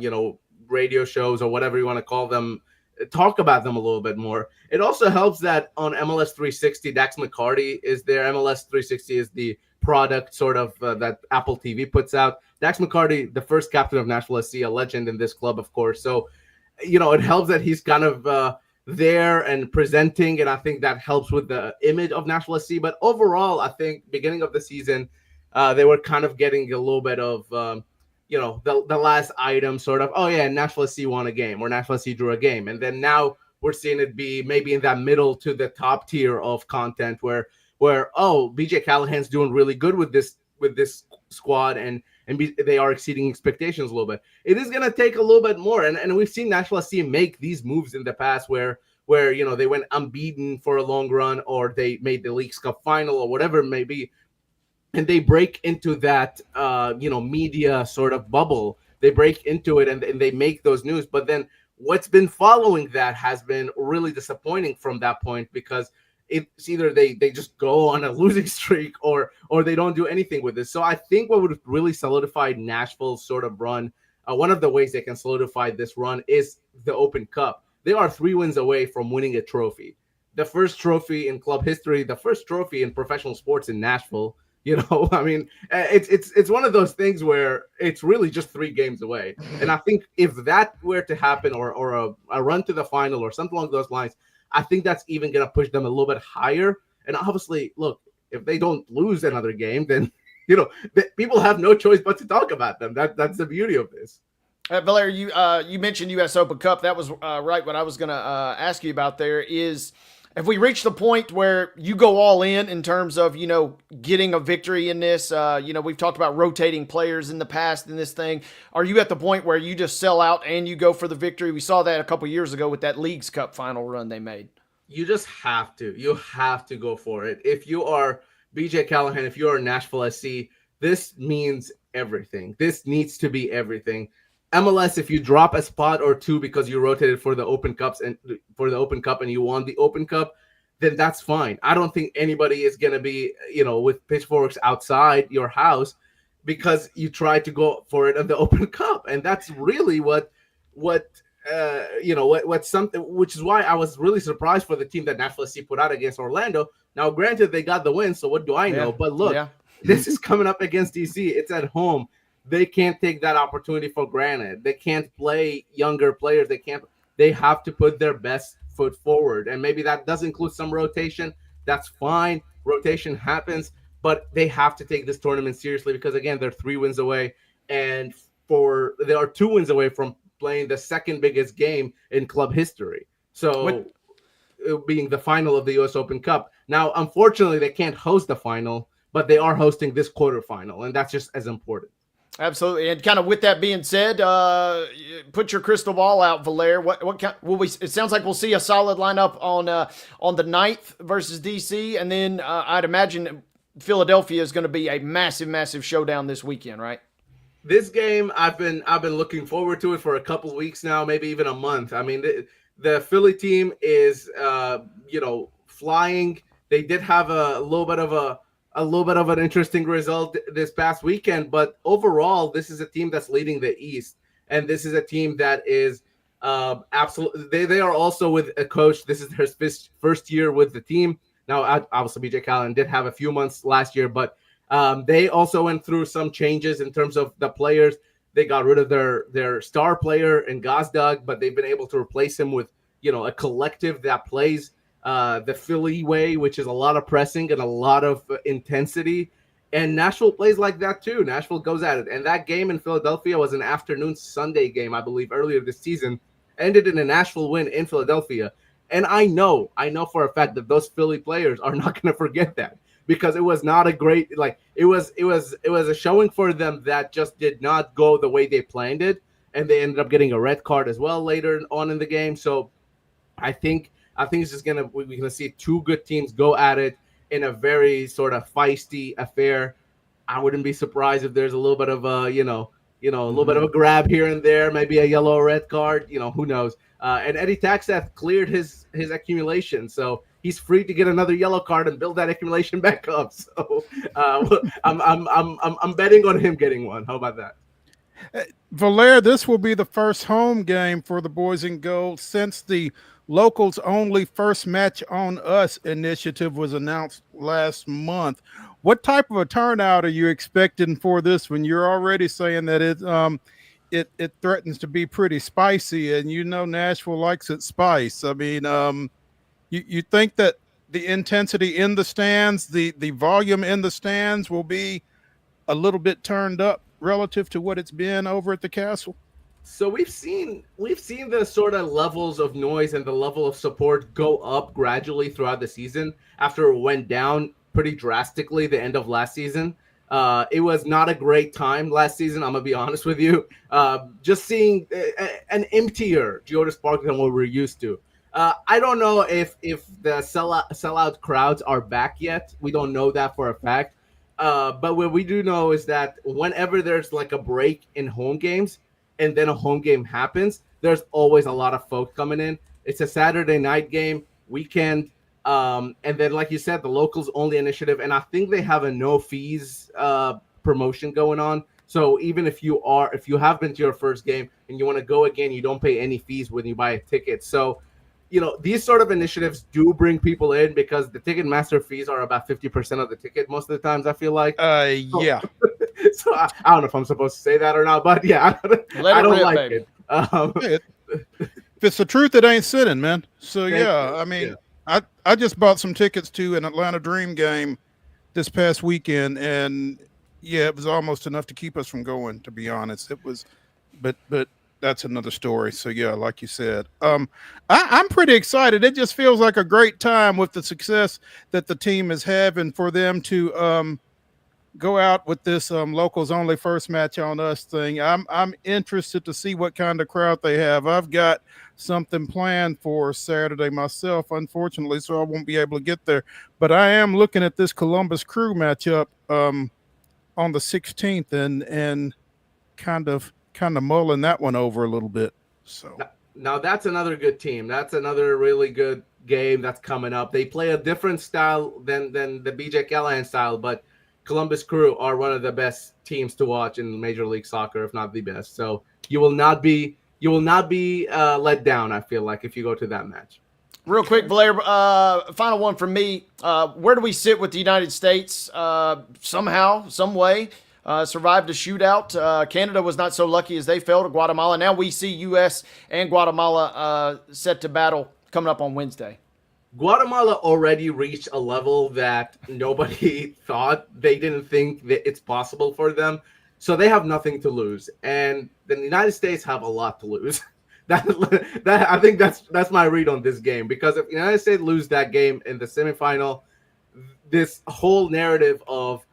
Speaker 9: radio shows or whatever you want to call them talk about them a little bit more. It also helps that on MLS 360 Dax McCarty is there. MLS 360 is the product sort of that Apple TV puts out. Dax McCarty, the first captain of Nashville SC, a legend in this club, of course. So it helps that he's kind of there and presenting, and I think that helps with the image of Nashville SC. But overall, I think beginning of the season, they were kind of getting a little bit of the last item sort of, oh yeah, Nashville SC won a game or Nashville SC drew a game, and then now we're seeing it be maybe in that middle to the top tier of content where BJ Callahan's doing really good with this squad, and they are exceeding expectations a little bit. It is going to take a little bit more, and we've seen Nashville SC make these moves in the past where they went unbeaten for a long run, or they made the Leagues Cup final or whatever it may be, and they break into that media sort of bubble. They break into it and they make those news, but then what's been following that has been really disappointing from that point, because it's either they just go on a losing streak or they don't do anything with this. So I think what would really solidify Nashville's sort of run, one of the ways they can solidify this run is the Open Cup. They are 3 wins away from winning a trophy. The first trophy in club history, the first trophy in professional sports in Nashville. I mean, it's one of those things where it's really just 3 games away. And I think if that were to happen, or a run to the final or something along those lines, I think that's even going to push them a little bit higher. And obviously, look, if they don't lose another game, then, people have no choice but to talk about them. That's the beauty of this.
Speaker 2: VALAIR, you mentioned U.S. Open Cup. That was right what I was going to ask you about there is, have we reached the point where you go all in terms of, getting a victory in this? We've talked about rotating players in the past in this thing. Are you at the point where you just sell out and you go for the victory? We saw that a couple years ago with that Leagues Cup final run they made.
Speaker 9: You just have to. You have to go for it. If you are BJ Callahan, if you are Nashville SC, this means everything. This needs to be everything. MLS, if you drop a spot or 2 because you rotated for the Open Cup and you won the Open Cup, then that's fine. I don't think anybody is going to be, with pitchforks outside your house because you tried to go for it at the Open Cup. And that's really what's something, which is why I was really surprised for the team that Nashville SC put out against Orlando. Now, granted, they got the win, so what do I know? But look, this is coming up against DC. It's at home. They can't take that opportunity for granted. They can't play younger players. They have to put their best foot forward. And maybe that does include some rotation. That's fine. Rotation happens, but they have to take this tournament seriously because, again, they're 3 wins away. And they are 2 wins away from playing the second biggest game in club history. So being the final of the U.S. Open Cup. Now, unfortunately, they can't host the final, but they are hosting this quarterfinal, and that's just as important.
Speaker 2: Absolutely, and kind of with that being said, put your crystal ball out, VALAIR. What kind, will we? It sounds like we'll see a solid lineup on the 9th versus DC, and then I'd imagine Philadelphia is going to be a massive showdown this weekend, right?
Speaker 9: This game, I've been looking forward to it for a couple of weeks now, maybe even a month. I mean, the Philly team is flying. They did have a little bit of an interesting result this past weekend, but overall, this is a team that's leading the East, and this is a team that is absolutely. They are also with a coach. This is their first year with the team. Now, obviously, BJ Callahan did have a few months last year, but they also went through some changes in terms of the players. They got rid of their star player in Gazdag, but they've been able to replace him with, a collective that plays the Philly way, which is a lot of pressing and a lot of intensity. And Nashville plays like that too. Nashville goes at it. And that game in Philadelphia was an afternoon Sunday game, I believe, earlier this season. Ended in a Nashville win in Philadelphia. And I know for a fact that those Philly players are not going to forget that, because it was not a great, it was a showing for them that just did not go the way they planned it. And they ended up getting a red card as well later on in the game. So I think it's just we're gonna see two good teams go at it in a very sort of feisty affair. I wouldn't be surprised if there's a little bit of a little bit of a grab here and there, maybe a yellow or red card. Who knows? And Eddie Taxath cleared his accumulation, so he's free to get another yellow card and build that accumulation back up. So I'm betting on him getting one. How about that?
Speaker 1: Valair, this will be the first home game for the Boys in Gold since the Locals Only First Match on Us initiative was announced last month. What type of a turnout are you expecting for this when you're already saying that it threatens to be pretty spicy, and Nashville likes its spice? I mean, you think that the intensity in the stands, the volume in the stands will be a little bit turned up relative to what it's been over at the Castle?
Speaker 9: So we've seen the sort of levels of noise and the level of support go up gradually throughout the season after it went down pretty drastically the end of last season. It was not a great time last season, I'm gonna be honest with you. Just seeing an emptier Geodis Park than what we're used to. I don't know if the sellout crowds are back yet. We don't know that for a fact. But what we do know is that whenever there's like a break in home games and then a home game happens, there's always a lot of folk coming in. It's a Saturday night game, weekend. And then, like you said, the Locals Only initiative. And I think they have a no fees promotion going on. So even if you have been to your first game and you want to go again, you don't pay any fees when you buy a ticket. So, these sort of initiatives do bring people in because the Ticketmaster fees are about 50% of the ticket most of the times, I feel like.
Speaker 1: Yeah.
Speaker 9: So I don't know if I'm supposed to say that or not, but yeah, I don't like it.
Speaker 1: If it's the truth, it ain't sinning, man. So yeah, I mean, I just bought some tickets to an Atlanta Dream game this past weekend, and yeah, it was almost enough to keep us from going, to be honest. It was, but that's another story. So yeah, like you said, I'm pretty excited. It just feels like a great time with the success that the team is having for them to go out with this Locals Only First Match on Us thing. I'm interested to see what kind of crowd they have. I've got something planned for Saturday myself, unfortunately, so I won't be able to get there. But I am looking at this Columbus Crew matchup on the 16th and kind of mulling that one over a little bit. So
Speaker 9: now that's another good team. That's another really good game that's coming up. They play a different style than the BJ Callahan style, but Columbus Crew are one of the best teams to watch in Major League Soccer, if not the best. So you will not be let down, I feel like, if you go to that match.
Speaker 2: Real quick, Valair, final one from me. Where do we sit with the United States? Somehow, some way, survived a shootout. Canada was not so lucky as they fell to Guatemala. Now we see U.S. and Guatemala set to battle coming up on Wednesday.
Speaker 9: Guatemala already reached a level that nobody thought. They didn't think that it's possible for them. So they have nothing to lose. And the United States have a lot to lose. That I think that's my read on this game. Because if the United States lose that game in the semifinal, this whole narrative of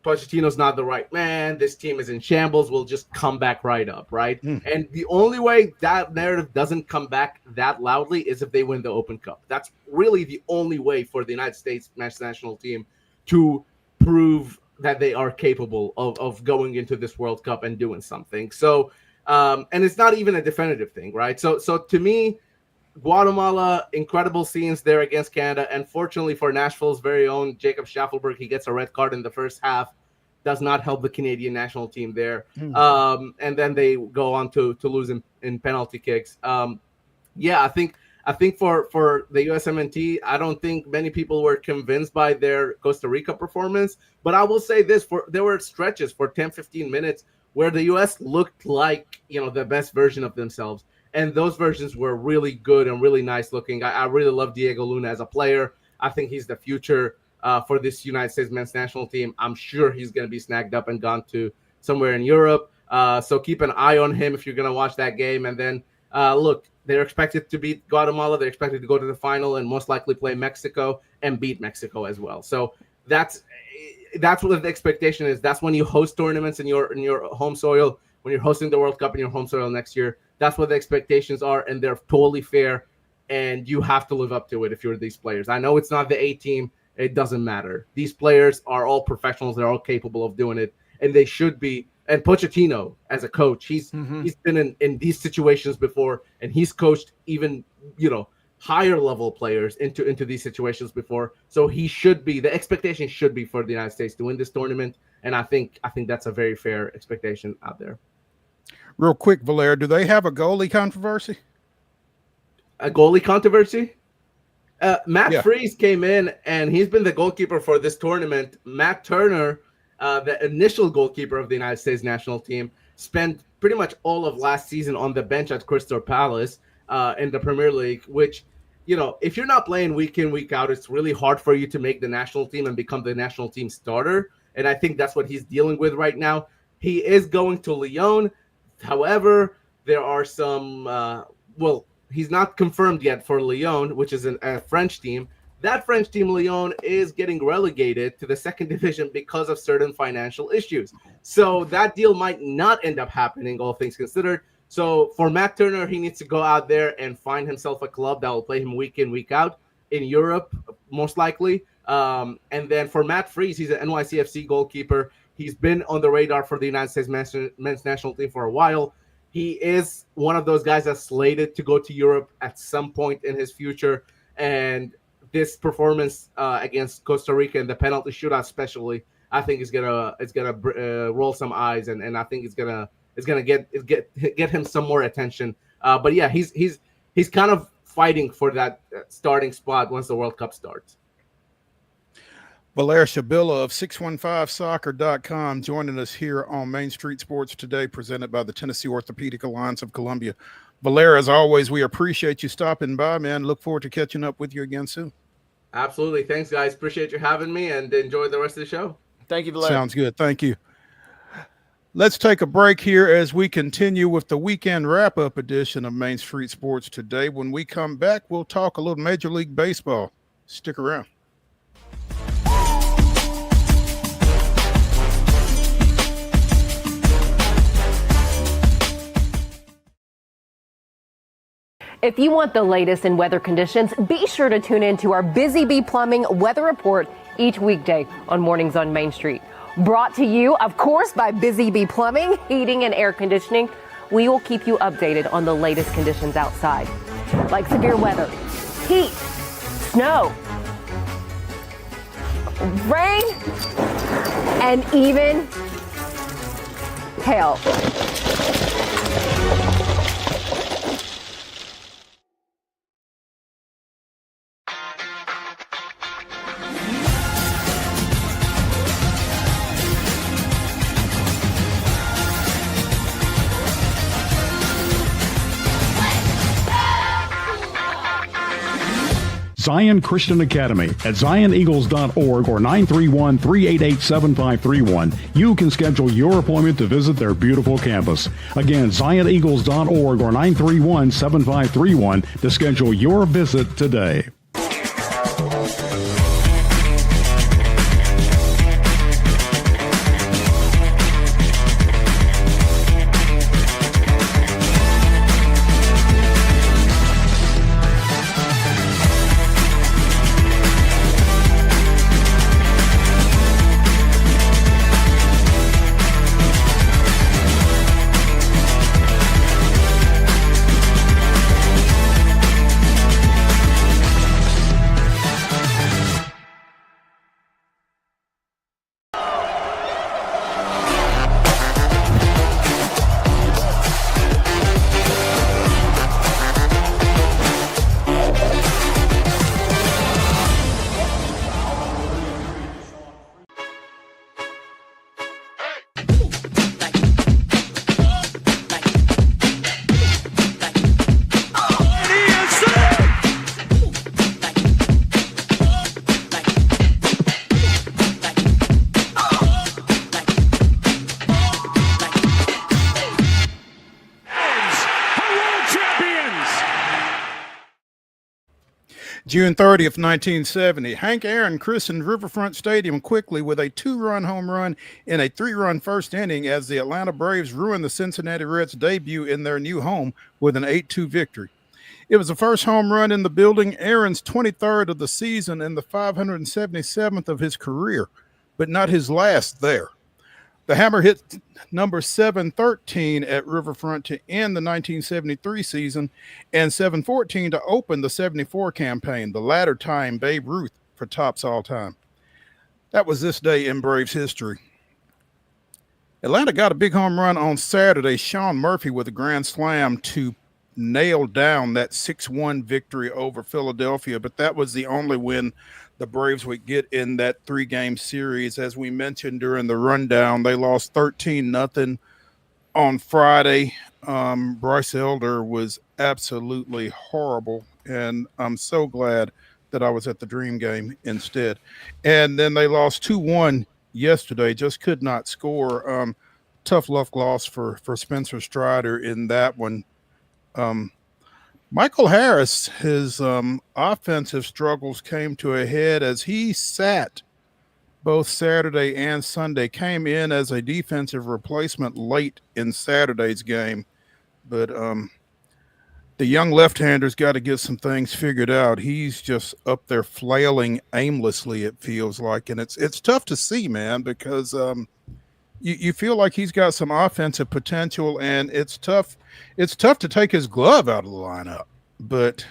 Speaker 9: Pochettino's not the right man, this team is in shambles, will just come back right up, right? And the only way that narrative doesn't come back that loudly is if they win the Open Cup. That's really the only way for the United States national team to prove that they are capable of going into this World Cup and doing something. So, and it's not even a definitive thing, right? So to me, Guatemala, incredible scenes there against Canada. And fortunately for Nashville's very own Jacob Schaffelberg, he gets a red card in the first half. Does not help the Canadian national team there. And then they go on to lose in penalty kicks. Yeah, I think for the USMNT, I don't think many people were convinced by their Costa Rica performance. But I will say this, there were stretches for 10, 15 minutes where the U.S. looked like, the best version of themselves. And those versions were really good and really nice looking. I really love Diego Luna as a player. I think he's the future for this United States men's national team. I'm sure he's going to be snagged up and gone to somewhere in Europe. So keep an eye on him if you're going to watch that game. And then, look, they're expected to beat Guatemala. They're expected to go to the final and most likely play Mexico and beat Mexico as well. So that's what the expectation is. That's when you host tournaments in your home soil, when you're hosting the World Cup in your home soil next year. That's what the expectations are, and they're totally fair, and you have to live up to it if you're these players. I know it's not the A team. It doesn't matter. These players are all professionals. They're all capable of doing it, and they should be. And Pochettino, as a coach, he's been in these situations before, and he's coached even, higher level players into these situations before. So he should be, the expectation should be for the United States to win this tournament, and I think that's a very fair expectation out there.
Speaker 1: Real quick, Valair, do they have a goalie controversy?
Speaker 9: A goalie controversy? Matt Freese came in, and he's been the goalkeeper for this tournament. Matt Turner, the initial goalkeeper of the United States national team, spent pretty much all of last season on the bench at Crystal Palace in the Premier League, which, if you're not playing week in, week out, it's really hard for you to make the national team and become the national team starter. And I think that's what he's dealing with right now. He is going to Lyon. However, there are some, he's not confirmed yet for Lyon, which is a French team. That French team, Lyon, is getting relegated to the second division because of certain financial issues. So that deal might not end up happening, all things considered. So for Matt Turner, he needs to go out there and find himself a club that will play him week in, week out in Europe, most likely. And then for Matt Freese, he's an NYCFC goalkeeper. He's been on the radar for the United States men's national team for a while. He is one of those guys that's slated to go to Europe at some point in his future. And this performance against Costa Rica in the penalty shootout, especially, I think is gonna roll some eyes, and I think it's gonna get him some more attention. But yeah, he's kind of fighting for that starting spot once the World Cup starts.
Speaker 1: Valair Shabilla of 615soccer.com joining us here on Main Street Sports Today, presented by the Tennessee Orthopedic Alliance of Columbia. Valair, as always, we appreciate you stopping by, man. Look forward to catching up with you again soon.
Speaker 9: Absolutely. Thanks, guys. Appreciate you having me, and enjoy the rest of the show.
Speaker 2: Thank you, Valair.
Speaker 1: Sounds good. Thank you. Let's take a break here as we continue with the weekend wrap-up edition of Main Street Sports Today. When we come back, we'll talk a little Major League Baseball. Stick around.
Speaker 10: If you want the latest in weather conditions, be sure to tune in to our Busy Bee Plumbing Weather Report each weekday on Mornings on Main Street. Brought to you, of course, by Busy Bee Plumbing, Heating and Air Conditioning. We will keep you updated on the latest conditions outside, like severe weather, heat, snow, rain, and even hail.
Speaker 8: Zion Christian Academy at zioneagles.org or 931-388-7531. You can schedule your appointment to visit their beautiful campus. Again, zioneagles.org or 931-7531 to schedule your visit today.
Speaker 1: June 30th, 1970. Hank Aaron christened Riverfront Stadium quickly with a 2-run home run in a 3-run first inning as the Atlanta Braves ruined the Cincinnati Reds' debut in their new home with an 8-2 victory. It was the first home run in the building, Aaron's 23rd of the season and the 577th of his career, but not his last there. The Hammer hit number 713 at Riverfront to end the 1973 season and 714 to open the 74 campaign, the latter tying Babe Ruth for tops all time. That was this day in Braves history. Atlanta got a big home run on Saturday. Sean Murphy with a grand slam to nail down that 6-1 victory over Philadelphia, but that was the only win the Braves would get in that 3-game series. As we mentioned during the rundown, they lost 13-0 on Friday. Bryce Elder was absolutely horrible, and I'm so glad that I was at the Dream game instead. And then they lost 2-1 yesterday, just could not score. Tough luck loss for Spencer Strider in that one. Michael Harris, his offensive struggles came to a head as he sat both Saturday and Sunday, came in as a defensive replacement late in Saturday's game. But the young left-hander's got to get some things figured out. He's just up there flailing aimlessly, it feels like. And it's tough to see, man, because you feel like he's got some offensive potential, and it's tough to take his glove out of the lineup, but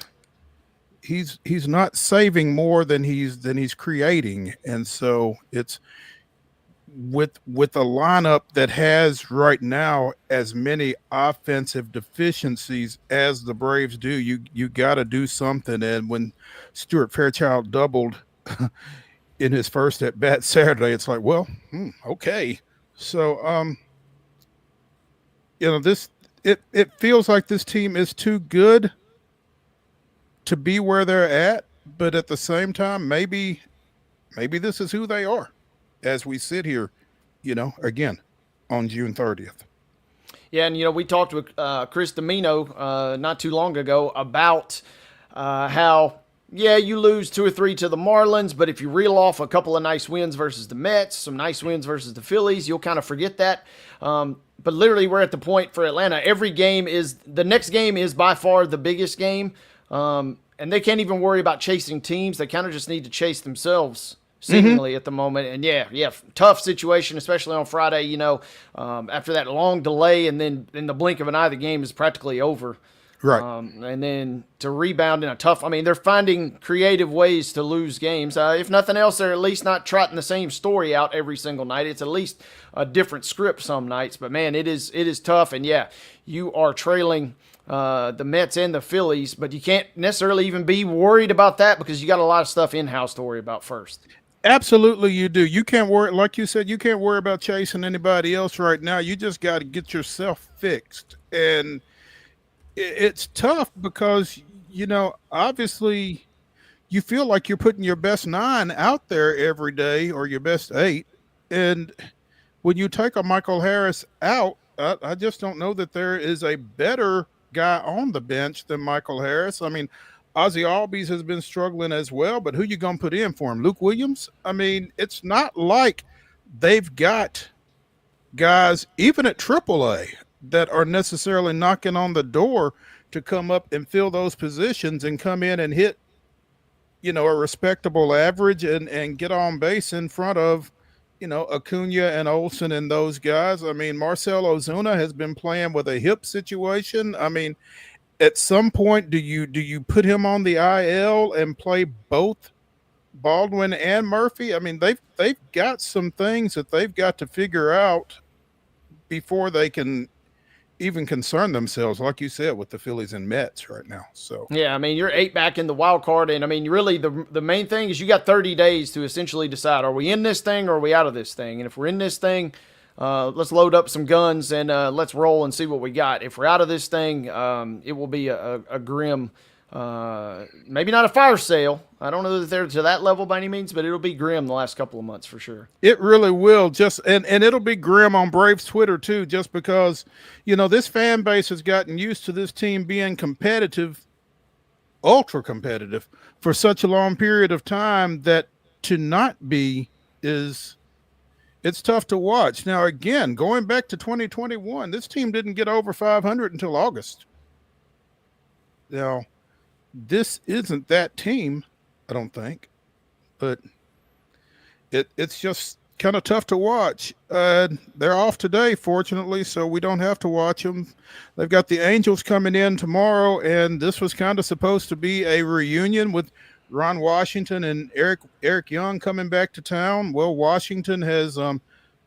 Speaker 1: he's not saving more than he's creating. And so it's with a lineup that has right now as many offensive deficiencies as the Braves do, you got to do something. And when Stuart Fairchild doubled in his first at bat Saturday, it's like, well, okay. So, it feels like this team is too good to be where they're at, but at the same time, maybe this is who they are as we sit here, again on June 30th.
Speaker 2: Yeah, and we talked with Chris Domino not too long ago about how, yeah, you lose 2 or 3 to the Marlins, but if you reel off a couple of nice wins versus the Mets, some nice wins versus the Phillies, you'll kind of forget that. But literally, we're at the point for Atlanta. The next game is by far the biggest game, and they can't even worry about chasing teams. They kind of just need to chase themselves, seemingly, at the moment. And yeah, tough situation, especially on Friday, after that long delay, and then in the blink of an eye, the game is practically over.
Speaker 1: Right.
Speaker 2: And then to rebound in they're finding creative ways to lose games. If nothing else, they're at least not trotting the same story out every single night. It's at least a different script some nights. But, man, it is tough. And, yeah, you are trailing the Mets and the Phillies, but you can't necessarily even be worried about that because you got a lot of stuff in-house to worry about first.
Speaker 1: Absolutely you do. You can't worry, like you said, you can't worry about chasing anybody else right now. You just got to get yourself fixed. And it's tough because, obviously you feel like you're putting your best 9 out there every day or your best 8. And when you take a Michael Harris out, I just don't know that there is a better guy on the bench than Michael Harris. I mean, Ozzie Albies has been struggling as well, but who you going to put in for him? Luke Williams? I mean, it's not like they've got guys, even at AAA, that are necessarily knocking on the door to come up and fill those positions and come in and hit, a respectable average and get on base in front of, Acuna and Olsen and those guys. I mean, Marcell Ozuna has been playing with a hip situation. I mean, at some point, do you put him on the IL and play both Baldwin and Murphy? I mean, they've got some things that they've got to figure out before they can even concern themselves, like you said, with the Phillies and Mets right now. So
Speaker 2: yeah, I mean, you're 8 back in the wild card, and I mean, really, the main thing is you got 30 days to essentially decide: are we in this thing or are we out of this thing? And if we're in this thing, let's load up some guns and let's roll and see what we got. If we're out of this thing, it will be a grim, maybe not a fire sale. I don't know that they're to that level by any means, but it'll be grim the last couple of months for sure.
Speaker 1: It really will. And it'll be grim on Braves Twitter too, just because, this fan base has gotten used to this team being competitive ultra competitive for such a long period of time that to not be is it's tough to watch. Now, again, going back to 2021, this team didn't get over 500 until August. Now, this isn't that team, I don't think, but it's just kind of tough to watch. They're off today, fortunately, so we don't have to watch them. They've got the Angels coming in tomorrow, and this was kind of supposed to be a reunion with Ron Washington and Eric Young coming back to town. Well, Washington has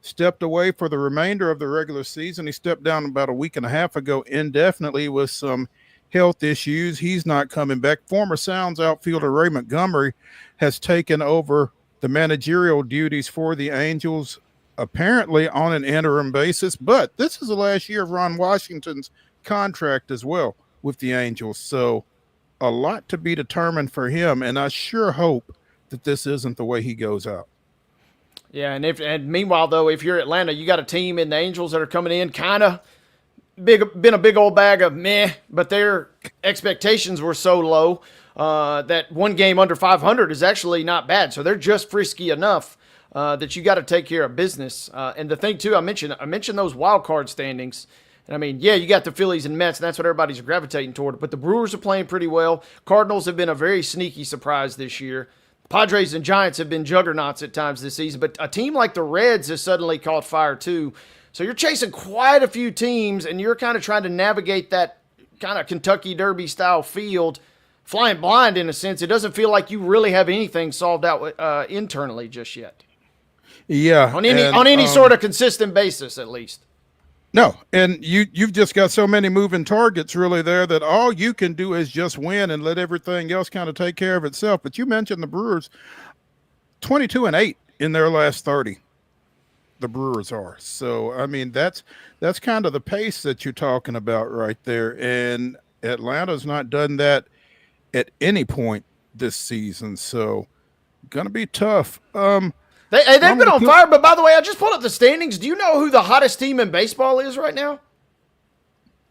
Speaker 1: stepped away for the remainder of the regular season. He stepped down about a week and a half ago indefinitely with some health issues. He's not coming back. Former Sounds outfielder Ray Montgomery has taken over the managerial duties for the Angels, apparently on an interim basis. But this is the last year of Ron Washington's contract as well with the Angels. So a lot to be determined for him, and I sure hope that this isn't the way he goes out.
Speaker 2: Yeah, and meanwhile, though, if you're Atlanta, you got a team in the Angels that are coming in kind of been a big old bag of meh, but their expectations were so low that one game under 500 is actually not bad. So they're just frisky enough that you got to take care of business. And the thing, too, I mentioned those wild card standings. And I mean, yeah, you got the Phillies and Mets, and that's what everybody's gravitating toward. But the Brewers are playing pretty well. Cardinals have been a very sneaky surprise this year. Padres and Giants have been juggernauts at times this season. But a team like the Reds has suddenly caught fire, too. So you're chasing quite a few teams, and you're kind of trying to navigate that kind of Kentucky Derby-style field, flying blind in a sense. It doesn't feel like you really have anything solved out internally just yet.
Speaker 1: Yeah.
Speaker 2: On any sort of consistent basis, at least.
Speaker 1: No, and you've just got so many moving targets really there that all you can do is just win and let everything else kind of take care of itself. But you mentioned the Brewers, 22-8 in their last 30. The Brewers are. So, I mean, that's kind of the pace that you're talking about right there. And Atlanta's not done that at any point this season. So, going to be tough.
Speaker 2: They've been on fire, but by the way, I just pulled up the standings. Do you know who the hottest team in baseball is right now?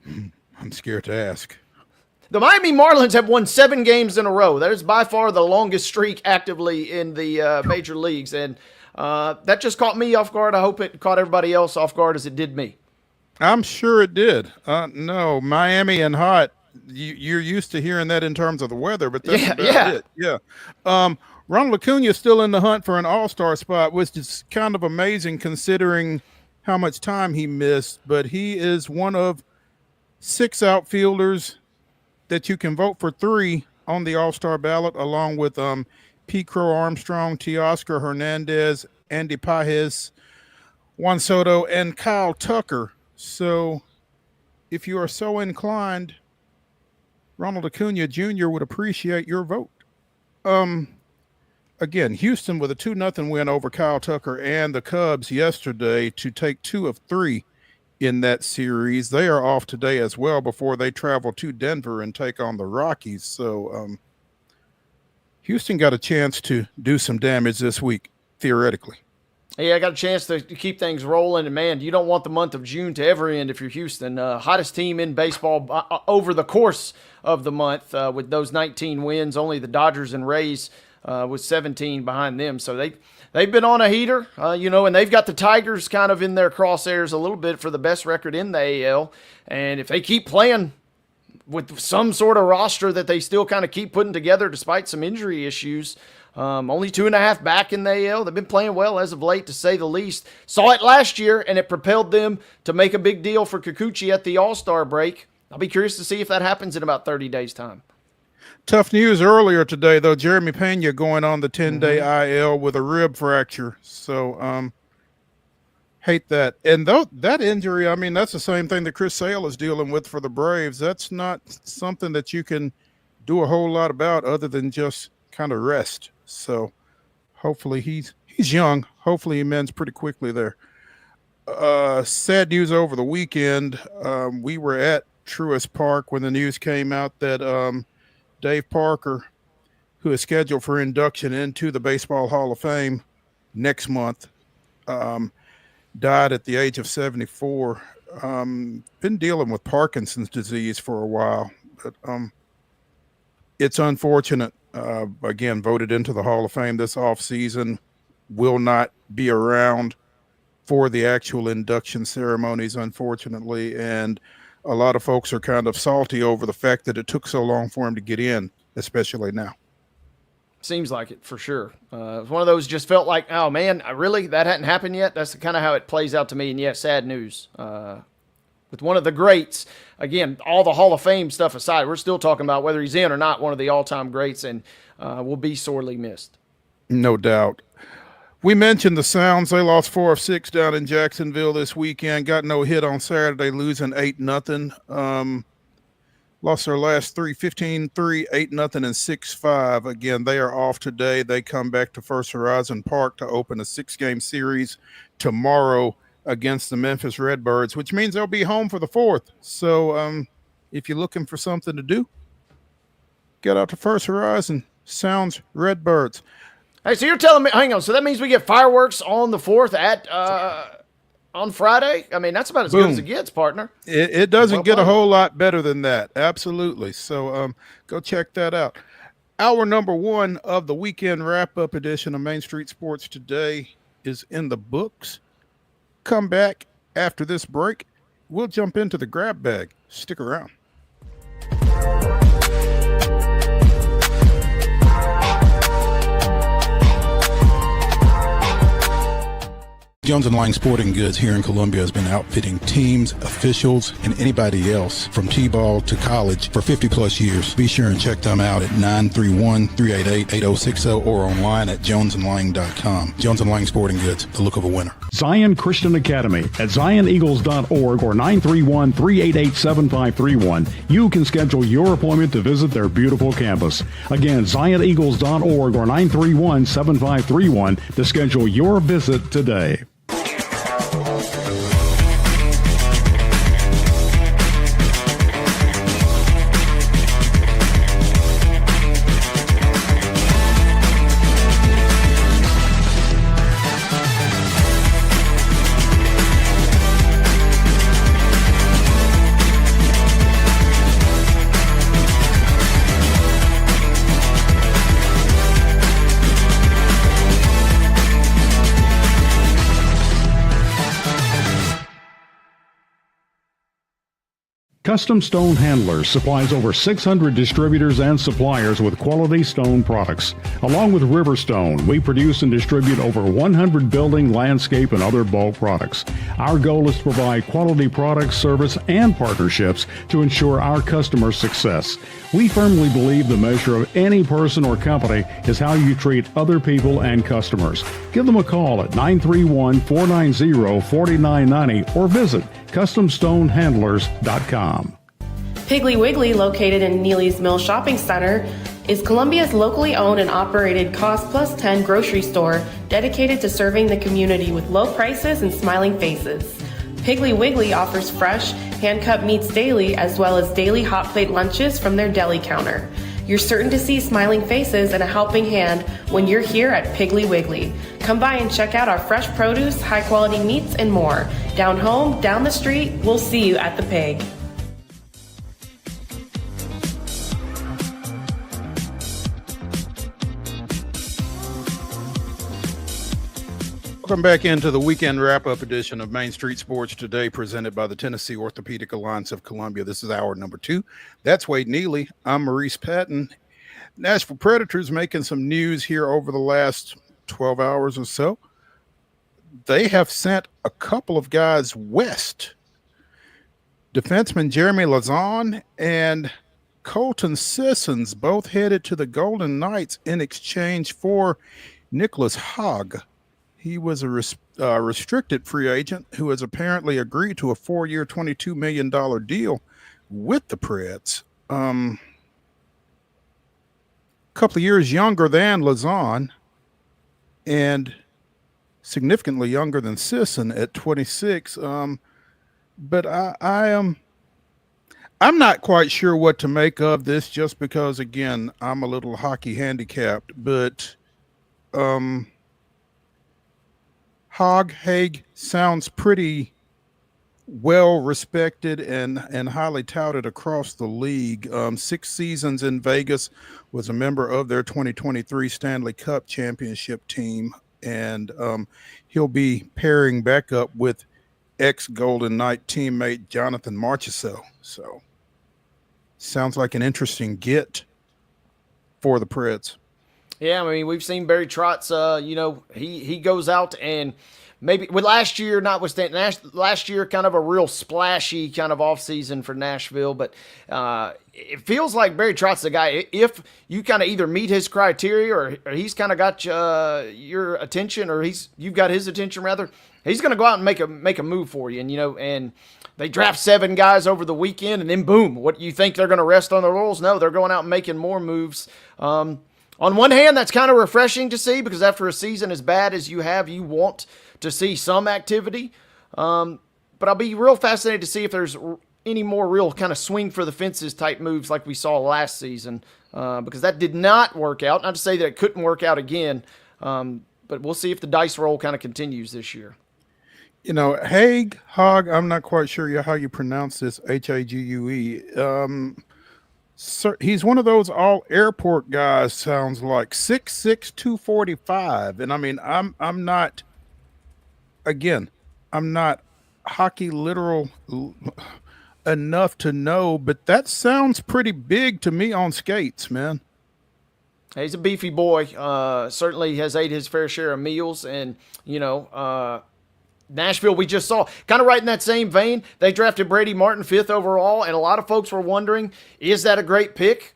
Speaker 1: I'm scared to ask.
Speaker 2: The Miami Marlins have won 7 games in a row. That is by far the longest streak actively in the major leagues, and that just caught me off guard. I hope it caught everybody else off guard as it did me.
Speaker 1: I'm sure it did. No, Miami and hot, you're used to hearing that in terms of the weather, but that's about it. Yeah. Ronald Acuna is still in the hunt for an all-star spot, which is kind of amazing considering how much time he missed. But he is one of 6 outfielders that you can vote for 3 on the all-star ballot, along with Pete Crow Armstrong, Teoscar Hernandez, Andy Pages, Juan Soto, and Kyle Tucker. So if you are so inclined, Ronald Acuna Jr. would appreciate your vote. Again, Houston with a 2-0 win over Kyle Tucker and the Cubs yesterday to take 2 of 3 in that series. They are off today as well before they travel to Denver and take on the Rockies. So Houston got a chance to do some damage this week, theoretically.
Speaker 2: Yeah, I got a chance to keep things rolling, and man, you don't want the month of June to ever end if you're Houston. Hottest team in baseball over the course of the month with those 19 wins. Only the Dodgers and Rays with 17 behind them. So they've been on a heater, and they've got the Tigers kind of in their crosshairs a little bit for the best record in the AL. And if they keep playing with some sort of roster that they still kind of keep putting together despite some injury issues, only 2.5 back in the AL. They've been playing well as of late, to say the least. Saw it last year, and it propelled them to make a big deal for Kikuchi at the All-Star break. I'll be curious to see if that happens in about 30 days' time.
Speaker 1: Tough news earlier today, though. Jeremy Pena going on the 10-day IL with a rib fracture. So, hate that. And that injury, I mean, that's the same thing that Chris Sale is dealing with for the Braves. That's not something that you can do a whole lot about other than just kind of rest. So, hopefully he's young. Hopefully he mends pretty quickly there. Sad news over the weekend. We were at Truist Park when the news came out that Dave Parker, who is scheduled for induction into the Baseball Hall of Fame next month, died at the age of 74. Been dealing with Parkinson's disease for a while, but it's unfortunate. Again, voted into the Hall of Fame this offseason, will not be around for the actual induction ceremonies, unfortunately. And a lot of folks are kind of salty over the fact that it took so long for him to get in, especially now.
Speaker 2: Seems like it for sure. It's one of those just felt like, oh man, really? That hadn't happened yet? That's kind of how it plays out to me. And yeah, sad news. With one of the greats, again, all the Hall of Fame stuff aside, we're still talking about whether he's in or not, one of the all-time greats, and will be sorely missed.
Speaker 1: No doubt. We mentioned the Sounds. They lost 4 of 6 down in Jacksonville this weekend. Got no hit on Saturday, losing 8-0. Lost their last 3, 15-3, 8-0, and 6-5. Again, they are off today. They come back to First Horizon Park to open a 6-game series tomorrow against the Memphis Redbirds, which means they'll be home for the 4th. So if you're looking for something to do, get out to First Horizon. Sounds Redbirds.
Speaker 2: Hey, so you're telling me, hang on, so that means we get fireworks on the 4th at on Friday? I mean, that's about as good as it gets, partner.
Speaker 1: It doesn't get a whole lot better than that. Absolutely. So go check that out. Hour number 1 of the weekend wrap-up edition of Main Street Sports Today is in the books. Come back after this break. We'll jump into the grab bag. Stick around. Jones & Lang Sporting Goods here in Columbia has been outfitting teams, officials, and anybody else from T-ball to college for 50-plus years. Be sure and check them out at 931-388-8060 or online at jonesandlang.com. Jones & Lang Sporting Goods, the look of a winner.
Speaker 8: Zion Christian Academy at zioneagles.org or 931-388-7531. You can schedule your appointment to visit their beautiful campus. Again, zioneagles.org or 931-7531 to schedule your visit today. Custom Stone Handlers supplies over 600 distributors and suppliers with quality stone products. Along with Riverstone, we produce and distribute over 100 building, landscape, and other bulk products. Our goal is to provide quality products, service, and partnerships to ensure our customers' success. We firmly believe the measure of any person or company is how you treat other people and customers. Give them a call at 931-490-4990 or visit CustomStoneHandlers.com.
Speaker 11: Piggly Wiggly, located in Neely's Mill Shopping Center, is Columbia's locally owned and operated Cost Plus 10 grocery store dedicated to serving the community with low prices and smiling faces. Piggly Wiggly offers fresh, hand-cut meats daily as well as daily hot plate lunches from their deli counter. You're certain to see smiling faces and a helping hand when you're here at Piggly Wiggly. Come by and check out our fresh produce, high-quality meats, and more. Down home, down the street, we'll see you at the Pig.
Speaker 1: Welcome back into the weekend wrap-up edition of Main Street Sports Today, presented by the Tennessee Orthopedic Alliance of Columbia. This is hour number 2. That's Wade Neely. I'm Maurice Patton. Nashville Predators making some news here over the last 12 hours or so. They have sent a couple of guys west. Defenseman Jeremy Lauzon and Colton Sissons both headed to the Golden Knights in exchange for Nicholas Hogg. He was a restricted free agent who has apparently agreed to a 4-year, $22 million deal with the Preds. A couple of years younger than Lauzon and significantly younger than Sisson at 26. But I'm not quite sure what to make of this, just because, again, I'm a little hockey handicapped. But Haig sounds pretty well respected and highly touted across the league. 6 seasons in Vegas, was a member of their 2023 Stanley Cup championship team, and he'll be pairing back up with ex-Golden Knight teammate Jonathan Marchessault. So sounds like an interesting get for the Preds.
Speaker 2: Yeah, I mean, we've seen Barry Trotz, he goes out and maybe with last year, notwithstanding, last year kind of a real splashy kind of offseason for Nashville, but it feels like Barry Trotz the guy, if you kind of either meet his criteria or he's kind of got your attention, or you've got his attention rather, he's going to go out and make a move for you. And they draft 7 guys over the weekend, and then boom, what you think they're going to rest on their laurels? No, they're going out and making more moves. On one hand, that's kind of refreshing to see, because after a season as bad as you have, you want to see some activity. But I'll be real fascinated to see if there's any more real kind of swing for the fences type moves like we saw last season, because that did not work out. Not to say that it couldn't work out again, but we'll see if the dice roll kind of continues this year.
Speaker 1: Hog, I'm not quite sure how you pronounce this, Hague. He's one of those all airport guys, sounds like 6'6", 245. And I mean, I'm not hockey literal enough to know, but that sounds pretty big to me on skates, man.
Speaker 2: He's a beefy boy. Certainly has ate his fair share of meals, and Nashville, we just saw, kind of right in that same vein, they drafted Brady Martin 5th overall, and a lot of folks were wondering, is that a great pick?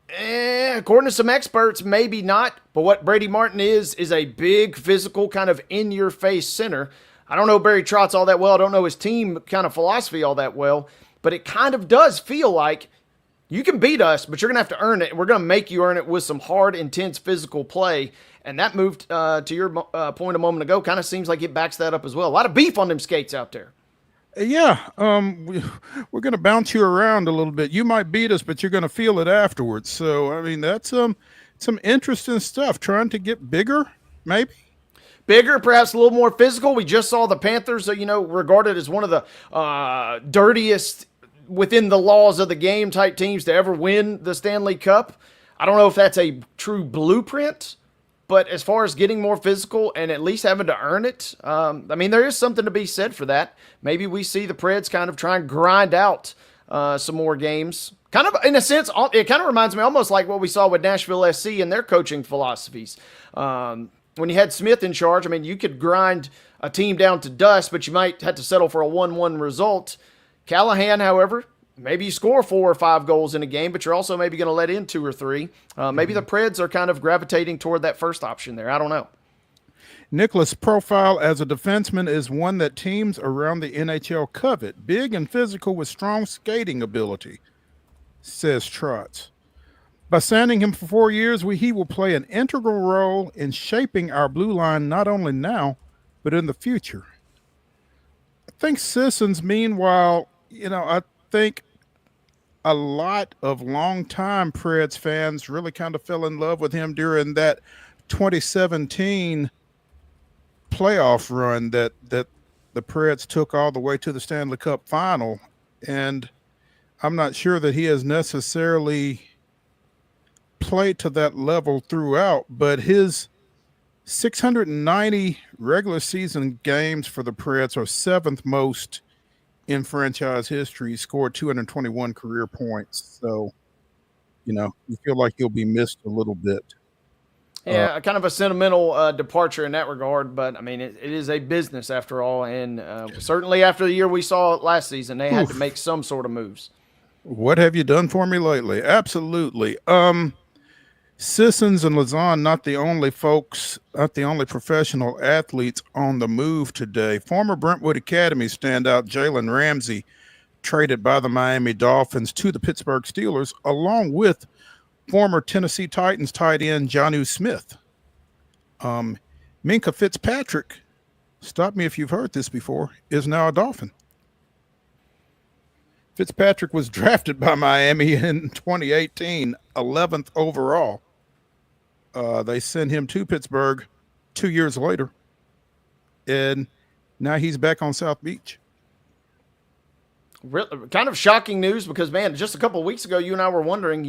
Speaker 2: According to some experts, maybe not. But what Brady Martin is a big, physical, kind of in-your-face center. I don't know Barry Trotz all that well. I don't know his team kind of philosophy all that well. But it kind of does feel like you can beat us, but you're going to have to earn it. We're going to make you earn it with some hard, intense physical play. And that move, to your point a moment ago, kind of seems like it backs that up as well. A lot of beef on them skates out there.
Speaker 1: Yeah, we're going to bounce you around a little bit. You might beat us, but you're going to feel it afterwards. So, I mean, that's some interesting stuff. Trying to get bigger, maybe?
Speaker 2: Bigger, perhaps a little more physical. We just saw the Panthers, regarded as one of the dirtiest within the laws of the game type teams to ever win the Stanley Cup. I don't know if that's a true blueprint, but as far as getting more physical and at least having to earn it, I mean, there is something to be said for that. Maybe we see the Preds kind of try and grind out some more games. Kind of, in a sense, it kind of reminds me almost like what we saw with Nashville SC and their coaching philosophies. When you had Smith in charge, I mean, you could grind a team down to dust, but you might have to settle for a 1-1 result. Callahan, however, maybe you score 4 or 5 goals in a game, but you're also maybe going to let in 2 or 3. Maybe the Preds are kind of gravitating toward that first option there. I don't know.
Speaker 1: Nicholas' profile as a defenseman is one that teams around the NHL covet. Big and physical with strong skating ability, says Trotz. By signing him for 4 years, he will play an integral role in shaping our blue line not only now, but in the future. I think Sissons, meanwhile, I think a lot of longtime Preds fans really kind of fell in love with him during that 2017 playoff run that the Preds took all the way to the Stanley Cup final. And I'm not sure that he has necessarily played to that level throughout, but his 690 regular season games for the Preds are 7th most in franchise history. He scored 221 career points. So, you feel like he'll be missed a little bit.
Speaker 2: Yeah, kind of a sentimental departure in that regard, but I mean, it is a business after all, and certainly after the year we saw last season, they had to make some sort of moves.
Speaker 1: What have you done for me lately? Absolutely. Sissons and Lazan, not the only professional athletes on the move today. Former Brentwood Academy standout Jalen Ramsey traded by the Miami Dolphins to the Pittsburgh Steelers, along with former Tennessee Titans tight end Jonnu Smith. Minka Fitzpatrick, stop me if you've heard this before, is now a Dolphin. Fitzpatrick was drafted by Miami in 2018, 11th overall. They sent him to Pittsburgh 2 years later, and now he's back on South Beach.
Speaker 2: kind of shocking news because, man, just a couple of weeks ago, you and I were wondering,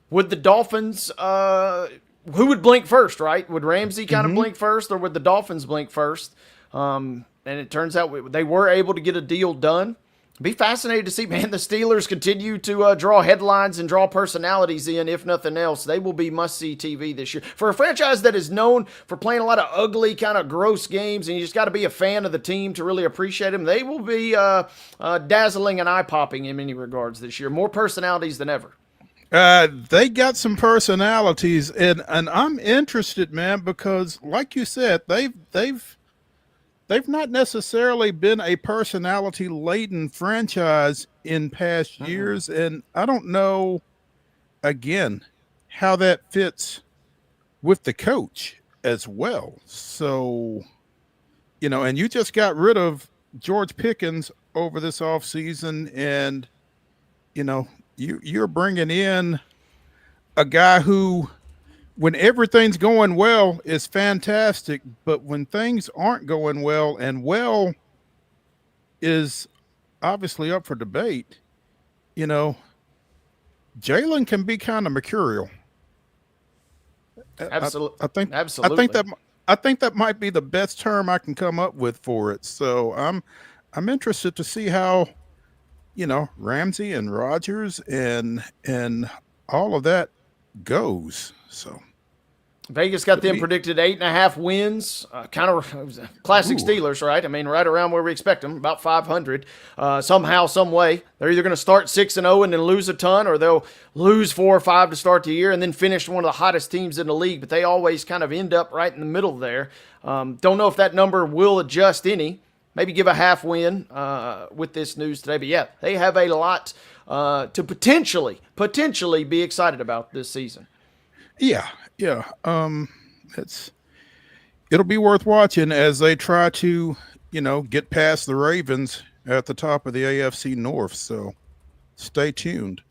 Speaker 2: would the Dolphins, who would blink first, right? Would Ramsey kind of blink first, or would the Dolphins blink first? And it turns out they were able to get a deal done. Be fascinated to see, man, the Steelers continue to draw headlines and draw personalities in, if nothing else. They will be must-see TV this year. For a franchise that is known for playing a lot of ugly, kind of gross games, and you just got to be a fan of the team to really appreciate them, they will be dazzling and eye-popping in many regards this year. More personalities than ever.
Speaker 1: They got some personalities, and I'm interested, man, because like you said, they've not necessarily been a personality-laden franchise in past years, and I don't know, again, how that fits with the coach as well. So, and you just got rid of George Pickens over this offseason, and, you're bringing in a guy who, when everything's going well, is fantastic, but when things aren't going well, and well is obviously up for debate, Jalen can be kind of mercurial.
Speaker 2: Absolutely.
Speaker 1: I think that might be the best term I can come up with for it. So I'm interested to see how, Ramsey and Rodgers and all of that goes. So
Speaker 2: Vegas got them predicted 8.5 wins, kind of classic Steelers, right? I mean, right around where we expect them, about 500. Somehow, some way, they're either going to start 6-0 and then lose a ton, or they'll lose 4 or 5 to start the year and then finish one of the hottest teams in the league. But they always kind of end up right in the middle there. Don't know if that number will adjust any. Maybe give a half win with this news today. But yeah, they have a lot to potentially be excited about this season.
Speaker 1: Yeah. It'll be worth watching as they try to, get past the Ravens at the top of the AFC North. So stay tuned.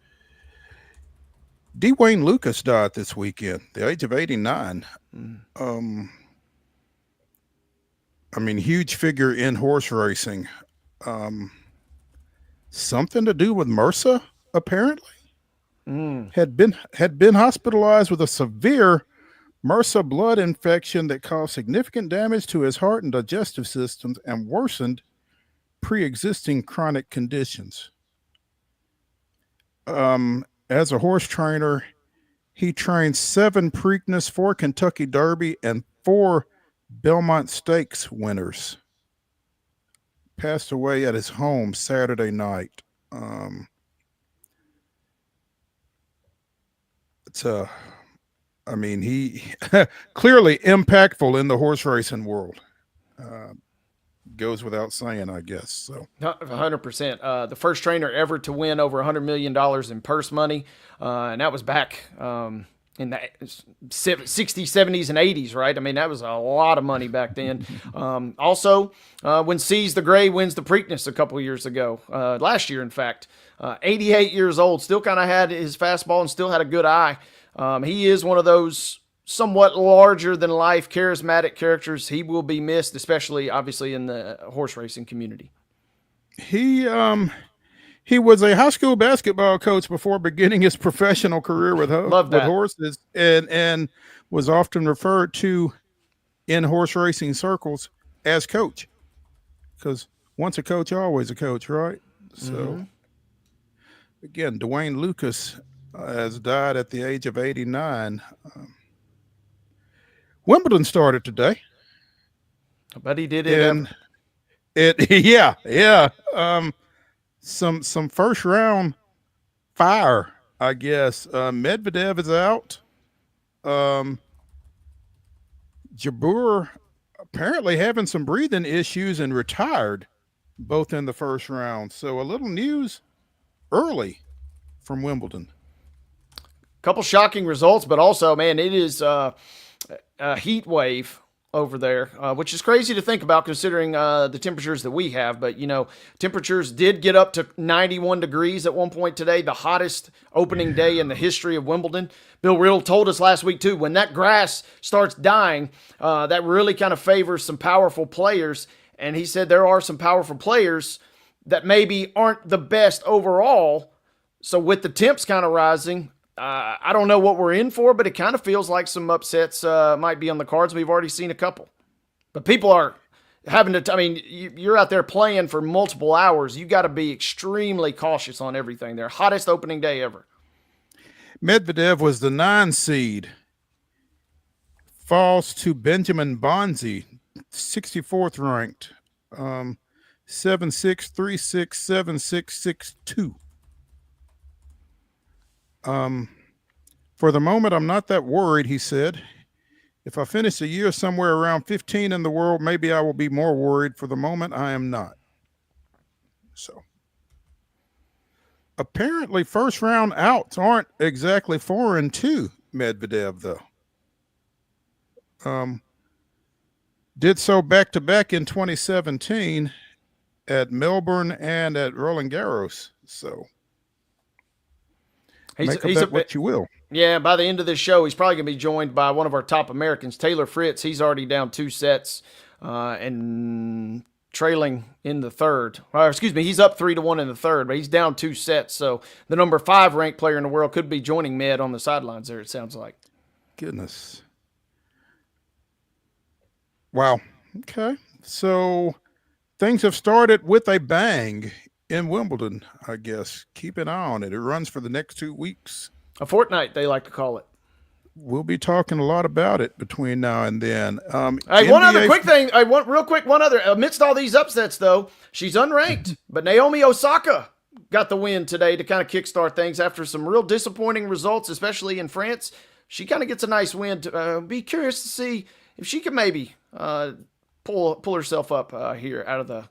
Speaker 1: Dwayne Lucas died this weekend, the age of 89. Huge figure in horse racing. Something to do with MRSA, apparently. Had been hospitalized with a severe MRSA blood infection that caused significant damage to his heart and digestive systems and worsened pre-existing chronic conditions. As a horse trainer, he trained 7 Preakness, 4 Kentucky Derby, and 4 Belmont Stakes winners. Passed away at his home Saturday night. He clearly impactful in the horse racing world. Goes without saying, I guess. So
Speaker 2: 100%. The first trainer ever to win over $100 million in purse money, and that was back in the 60s, 70s, and 80s, right? I mean, that was a lot of money back then. Also, when Seize the Gray wins the Preakness a couple years ago, last year, in fact, 88 years old, still kind of had his fastball and still had a good eye. He is one of those somewhat larger than life, charismatic characters. He will be missed, especially obviously in the horse racing community.
Speaker 1: He was a high school basketball coach before beginning his professional career with horses, and was often referred to in horse racing circles as coach, because once a coach, always a coach, right? So again, Dwayne Lucas has died at the age of 89. Wimbledon started today.
Speaker 2: But he did it.
Speaker 1: Some first round fire, I guess. Medvedev is out. Jabeur apparently having some breathing issues and retired both in the first round. So a little news early from Wimbledon.
Speaker 2: Couple shocking results, but also, man, it is a heat wave over there, which is crazy to think about considering the temperatures that we have. But, temperatures did get up to 91 degrees at one point today, the hottest opening day in the history of Wimbledon. Bill Riddle told us last week, too, when that grass starts dying, that really kind of favors some powerful players. And he said there are some powerful players that maybe aren't the best overall. So with the temps kind of rising, I don't know what we're in for, but it kind of feels like some upsets might be on the cards. We've already seen a couple. But people are having to, I mean, you're out there playing for multiple hours. You got to be extremely cautious on everything there. Hottest opening day ever.
Speaker 1: Medvedev was the 9 seed. Falls to Benjamin Bonzi, 64th ranked. 7-6, 3-6, 7-6, 6-2. For the moment, I'm not that worried, he said. If I finish the year somewhere around 15 in the world, maybe I will be more worried. For the moment, I am not. So apparently first round outs aren't exactly foreign to Medvedev, though. Did so back-to-back in 2017 at Melbourne and at Roland Garros. So make of that what you will.
Speaker 2: Yeah, by the end of this show, he's probably going to be joined by one of our top Americans, Taylor Fritz. He's already down 2 sets and trailing in the third. Excuse me, he's up 3-1 in the third, but he's down 2 sets. So the number 5 ranked player in the world could be joining Med on the sidelines there, it sounds like.
Speaker 1: Goodness. Wow. Okay. So things have started with a bang in Wimbledon, I guess. Keep an eye on it. It runs for the next 2 weeks.
Speaker 2: A fortnight, they like to call it.
Speaker 1: We'll be talking a lot about it between now and then.
Speaker 2: Hey, one other quick thing. One other. Amidst all these upsets, though, she's unranked. But Naomi Osaka got the win today to kind of kickstart things after some real disappointing results, especially in France. She kind of gets a nice win. Be curious to see if she can maybe pull herself up here out of the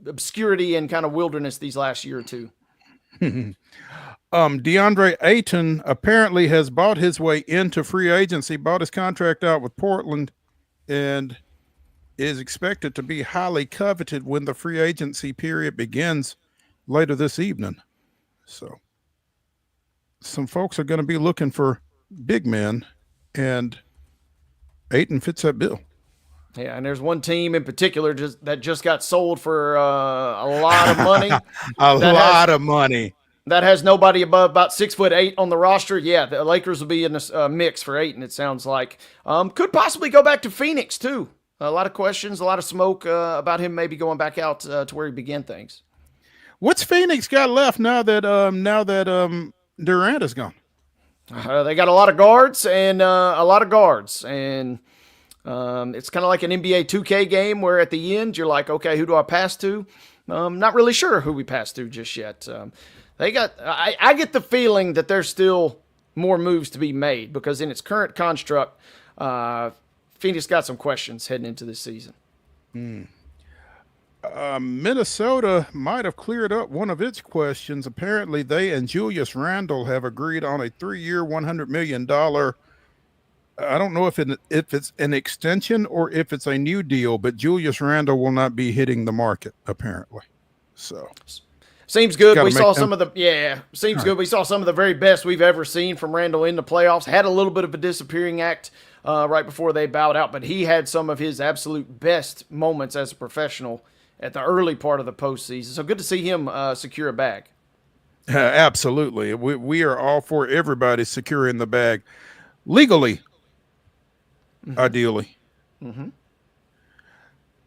Speaker 2: obscurity and kind of wilderness these last year or two.
Speaker 1: DeAndre Ayton apparently has bought his way into free agency, bought his contract out with Portland, and is expected to be highly coveted when the free agency period begins later this evening. So some folks are going to be looking for big men, and Ayton fits that bill.
Speaker 2: Yeah, and there's one team in particular that just got sold for a lot of money.
Speaker 1: A lot of money.
Speaker 2: That has nobody above about 6'8" on the roster. Yeah, the Lakers will be in this mix for Ayton, it sounds like. Could possibly go back to Phoenix, too. A lot of questions, a lot of smoke about him maybe going back out to where he began things.
Speaker 1: What's Phoenix got left now that Durant is gone?
Speaker 2: They got a lot of guards and it's kind of like an NBA 2K game where at the end you're like, okay, who do I pass to? Not really sure who we pass to just yet. I get the feeling that there's still more moves to be made because in its current construct, Phoenix got some questions heading into this season.
Speaker 1: Minnesota might have cleared up one of its questions. Apparently, they and Julius Randle have agreed on a 3-year, $100 million. I don't know if it's an extension or if it's a new deal, but Julius Randle will not be hitting the market, apparently. So
Speaker 2: seems good. We saw some of the good. We saw some of the very best we've ever seen from Randle in the playoffs. Had a little bit of a disappearing act right before they bowed out, but he had some of his absolute best moments as a professional at the early part of the postseason. So good to see him secure a bag.
Speaker 1: Absolutely. We are all for everybody securing the bag legally, ideally.
Speaker 2: Mm-hmm.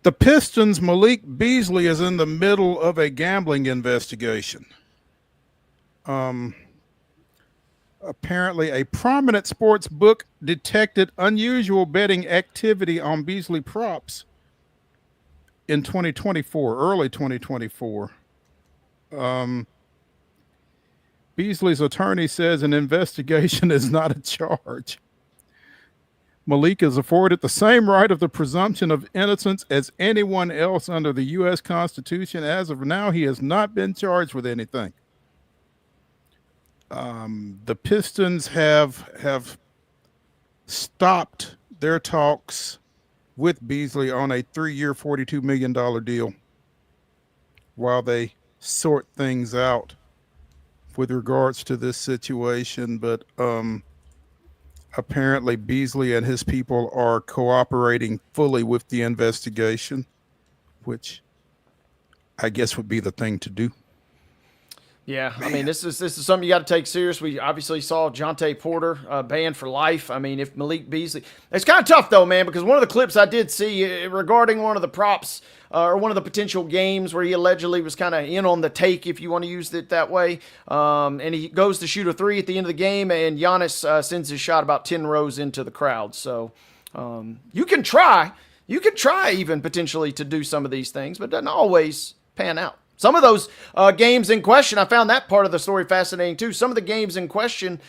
Speaker 1: The Pistons' Malik Beasley is in the middle of a gambling investigation. Apparently, a prominent sports book detected unusual betting activity on Beasley props in 2024, early 2024. Beasley's attorney says an investigation is not a charge. Malik is afforded the same right of the presumption of innocence as anyone else under the U.S. Constitution. As of now, he has not been charged with anything. The Pistons have stopped their talks with Beasley on a 3-year, $42 million deal while they sort things out with regards to this situation. But apparently Beasley and his people are cooperating fully with the investigation, which I guess would be the thing to do.
Speaker 2: Yeah, I mean, this is something you got to take serious. We obviously saw Jonte Porter banned for life. I mean, if Malik Beasley, it's kind of tough though, man, because one of the clips I did see regarding one of the props or one of the potential games where he allegedly was kind of in on the take, if you want to use it that way, and he goes to shoot a three at the end of the game, and Giannis sends his shot about 10 rows into the crowd. So you can try even potentially to do some of these things, but it doesn't always pan out. Some of those games in question, I found that part of the story fascinating too. Some of the games in question,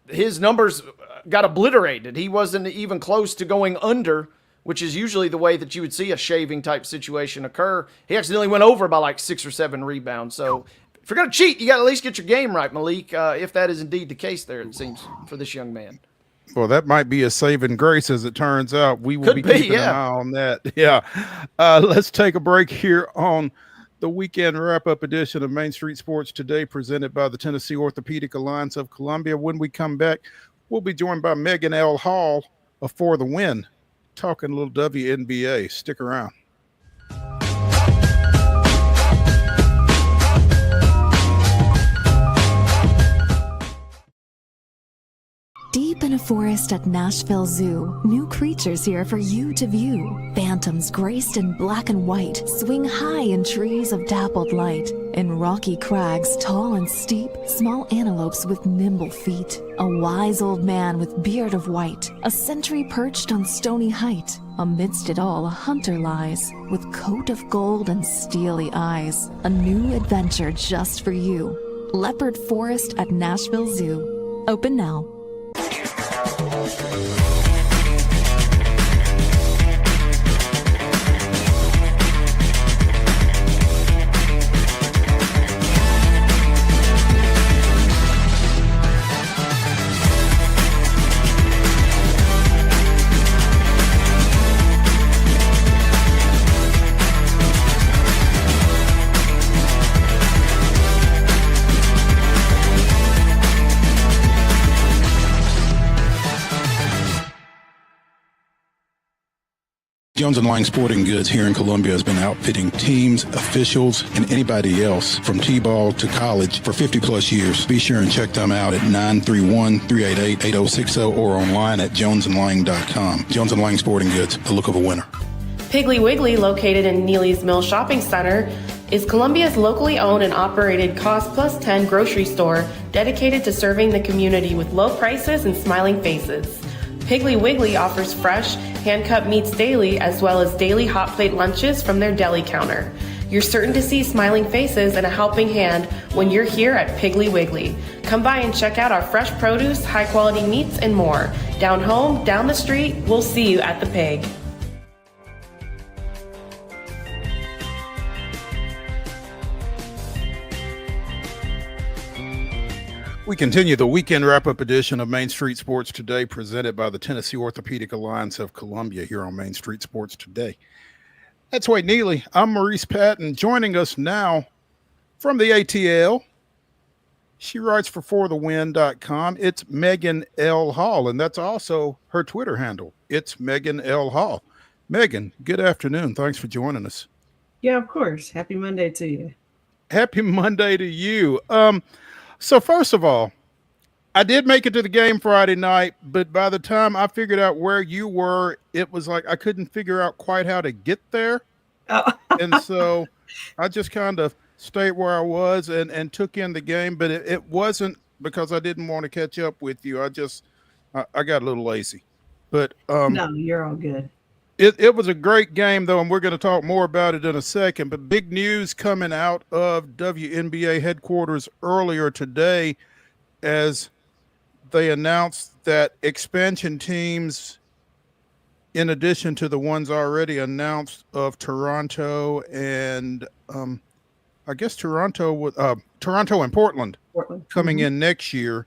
Speaker 2: his numbers got obliterated. He wasn't even close to going under, which is usually the way that you would see a shaving type situation occur. He accidentally went over by like 6 or 7 rebounds. So if you're going to cheat, you got to at least get your game right, Malik, if that is indeed the case there, it seems, for this young man.
Speaker 1: Well, that might be a saving grace as it turns out. We will be keeping an eye on that. Yeah. Let's take a break here on the weekend wrap-up edition of Main Street Sports Today, presented by the Tennessee Orthopedic Alliance of Columbia. When we come back, we'll be joined by Megan L. Hall of For the Win, talking a little WNBA. Stick around.
Speaker 4: Deep in a forest at Nashville Zoo, new creatures here for you to view. Phantoms graced in black and white swing high in trees of dappled light. In rocky crags, tall and steep, small antelopes with nimble feet. A wise old man with beard of white, a sentry perched on stony height. Amidst it all, a hunter lies, with coat of gold and steely eyes. A new adventure just for you. Leopard Forest at Nashville Zoo. Open now.
Speaker 12: Jones & Lang Sporting Goods here in Columbia has been outfitting teams, officials, and anybody else from T-ball to college for 50-plus years. Be sure and check them out at 931-388-8060 or online at jonesandlang.com. Jones & Lang Sporting Goods, the look of a winner.
Speaker 11: Piggly Wiggly, located in Neely's Mill Shopping Center, is Columbia's locally owned and operated Cost Plus 10 grocery store dedicated to serving the community with low prices and smiling faces. Piggly Wiggly offers fresh, hand-cut meats daily, as well as daily hot plate lunches from their deli counter. You're certain to see smiling faces and a helping hand when you're here at Piggly Wiggly. Come by and check out our fresh produce, high-quality meats, and more. Down home, down the street, we'll see you at the Pig.
Speaker 1: We continue the weekend wrap-up edition of Main Street Sports Today, presented by the Tennessee Orthopedic Alliance of Columbia here on Main Street Sports Today. That's Wade Neely. I'm Maurice Patton. Joining us now from the ATL, she writes for forthewin.com. It's Megan L. Hall, and that's also her Twitter handle. It's Megan L. Hall. Megan, good afternoon. Thanks for joining us.
Speaker 13: Yeah, of course. Happy Monday to you.
Speaker 1: Happy Monday to you. So first of all, I did make it to the game Friday night, but by the time I figured out where you were, it was like I couldn't figure out quite how to get there.
Speaker 13: Oh.
Speaker 1: And so I just kind of stayed where I was and took in the game, but it wasn't because I didn't want to catch up with you. I got a little lazy. But
Speaker 13: no, you're all good.
Speaker 1: It was a great game, though, and we're going to talk more about it in a second. But big news coming out of WNBA headquarters earlier today as they announced that expansion teams, in addition to the ones already announced of Toronto and I guess Toronto and Portland coming in next year.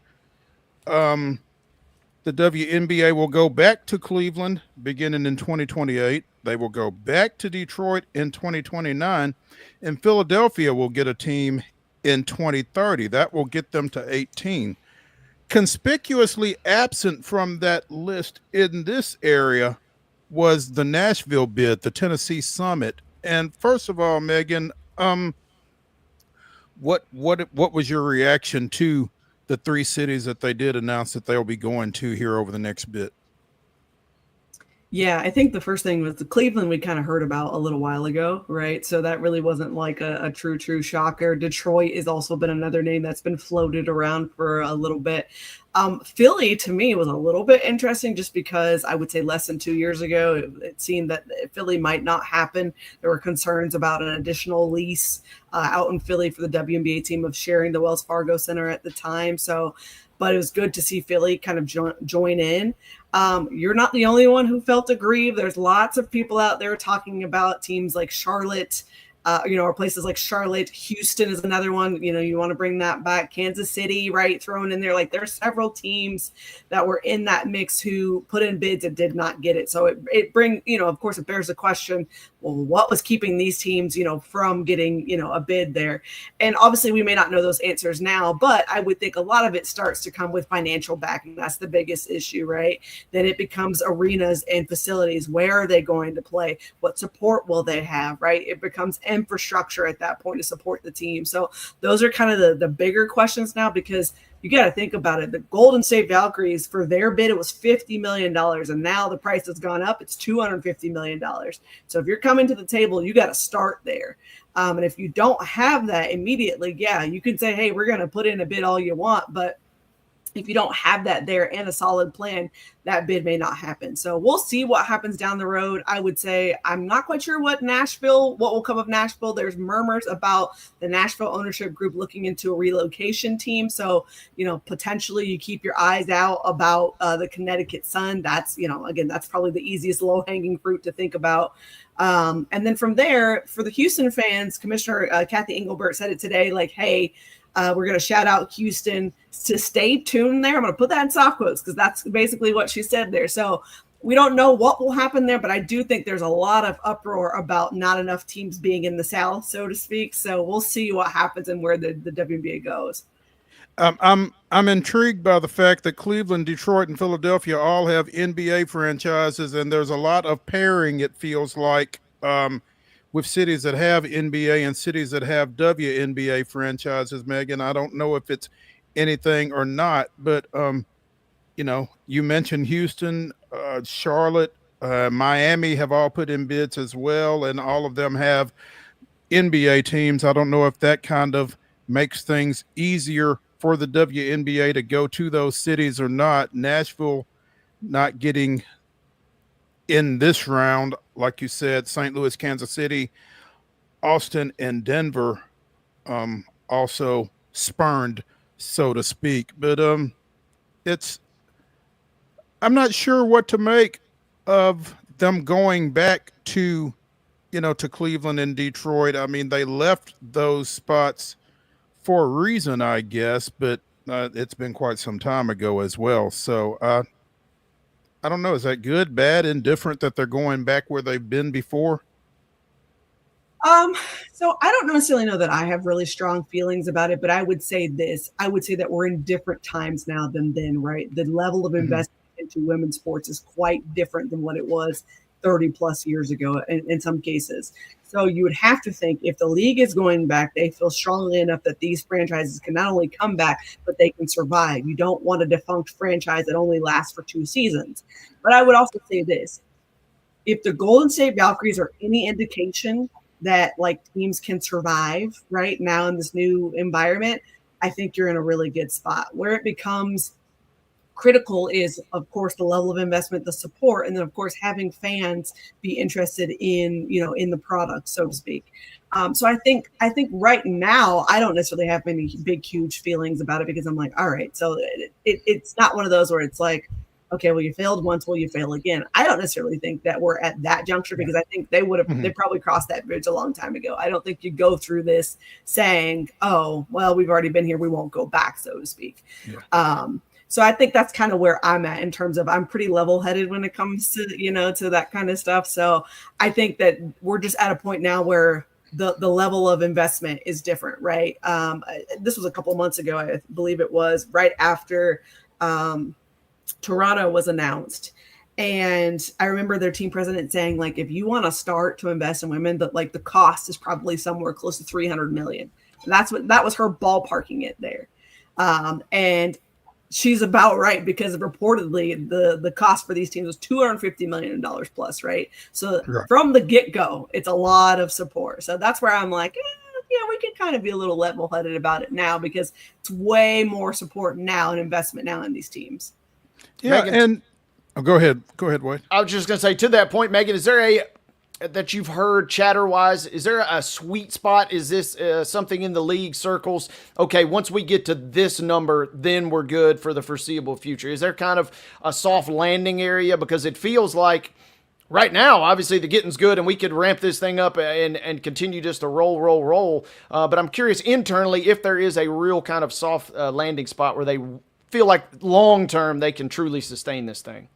Speaker 1: The WNBA will go back to Cleveland beginning in 2028. They will go back to Detroit in 2029, and Philadelphia will get a team in 2030. That will get them to 18. Conspicuously absent from that list in this area was the Nashville bid, the Tennessee Summit, And first of all, Megan, what was your reaction to the 3 cities that they did announce that they'll be going to here over the next bit?
Speaker 13: Yeah, I think the first thing was the Cleveland we kind of heard about a little while ago, right? So that really wasn't like a true shocker. Detroit has also been another name that's been floated around for a little bit. Philly to me was a little bit interesting just because I would say less than 2 years ago, it seemed that Philly might not happen. There were concerns about an additional lease out in Philly for the WNBA team of sharing the Wells Fargo Center at the time. So, but it was good to see Philly kind of join in. You're not the only one who felt aggrieved. There's lots of people out there talking about teams like Charlotte, or places like Charlotte. Houston is another one. You want to bring that back. Kansas City, right, thrown in there. Like there are several teams that were in that mix who put in bids and did not get it. So of course, it bears the question, well, what was keeping these teams, from getting, a bid there? And obviously we may not know those answers now, but I would think a lot of it starts to come with financial backing. That's the biggest issue, right? Then it becomes arenas and facilities. Where are they going to play? What support will they have, right? It becomes infrastructure at that point to support the team. So those are kind of the bigger questions now, because you got to think about it. The Golden State Valkyries, for their bid, it was $50 million. And now the price has gone up. It's $250 million. So if you're coming to the table, you got to start there. And if you don't have that immediately, yeah, you can say, hey, we're going to put in a bid all you want. But if you don't have that there and a solid plan, that bid may not happen. So we'll see what happens down the road. I would say I'm not quite sure what will come of Nashville. There's murmurs about the Nashville ownership group looking into a relocation team. So, potentially you keep your eyes out about the Connecticut Sun. That's, again, that's probably the easiest low-hanging fruit to think about. And then from there, for the Houston fans, Commissioner Kathy Engelbert said it today, like, hey, we're going to shout out Houston to stay tuned there. I'm going to put that in soft quotes because that's basically what she said there. So we don't know what will happen there, but I do think there's a lot of uproar about not enough teams being in the South, so to speak. So we'll see what happens and where the WNBA goes.
Speaker 1: I'm intrigued by the fact that Cleveland, Detroit, and Philadelphia all have NBA franchises, and there's a lot of pairing, it feels like, with cities that have NBA and cities that have WNBA franchises. Megan, I don't know if it's anything or not, but you mentioned Houston, Charlotte, Miami have all put in bids as well, and all of them have NBA teams. I don't know if that kind of makes things easier for the WNBA to go to those cities or not. Nashville not getting in this round, like you said. St. Louis, Kansas City, Austin, and Denver also spurned, so to speak. But I'm not sure what to make of them going back to Cleveland and Detroit. I mean, they left those spots for a reason, I guess, but it's been quite some time ago as well. So I don't know. Is that good, bad, indifferent that they're going back where they've been before?
Speaker 13: So I don't necessarily know that I have really strong feelings about it, but I would say this. I would say that we're in different times now than then, right? The level of investment into women's sports is quite different than what it was 30 plus years ago in some cases. So you would have to think if the league is going back, they feel strongly enough that these franchises can not only come back, but they can survive. You don't want a defunct franchise that only lasts for 2 seasons. But I would also say this. If the Golden State Valkyries are any indication that like teams can survive right now in this new environment, I think you're in a really good spot. Where it becomes critical is, of course, the level of investment, the support, and then, of course, having fans be interested in, in the product, so to speak. So I think right now I don't necessarily have any big, huge feelings about it because I'm like, all right, so it's not one of those where it's like, okay, well, you failed once, will you fail again? I don't necessarily think that we're at that juncture because I think they probably crossed that bridge a long time ago. I don't think you go through this saying, oh, well, we've already been here, we won't go back, so to speak. Yeah. So I think that's kind of where I'm at in terms of I'm pretty level-headed when it comes to, to that kind of stuff. So I think that we're just at a point now where the level of investment is different, right? This was a couple months ago, I believe it was, right after Toronto was announced. And I remember their team president saying, like, if you want to start to invest in women, that like the cost is probably somewhere close to 300 million. And that was her ballparking it there. And she's about right, because reportedly the cost for these teams was $250 million plus, right? So from the get-go, it's a lot of support. So that's where I'm like, yeah, we can kind of be a little level-headed about it now, because it's way more support now and investment now in these teams.
Speaker 1: Yeah,
Speaker 2: Megan,
Speaker 1: and go ahead, Wade.
Speaker 2: I was just going to say, to that point, Megan, is there that you've heard chatter-wise, is there a sweet spot? Is this something in the league circles? Okay, once we get to this number, then we're good for the foreseeable future. Is there kind of a soft landing area? Because it feels like right now, obviously, the getting's good, and we could ramp this thing up and continue just to roll. But I'm curious internally if there is a real kind of soft landing spot where they feel like long-term they can truly sustain this thing.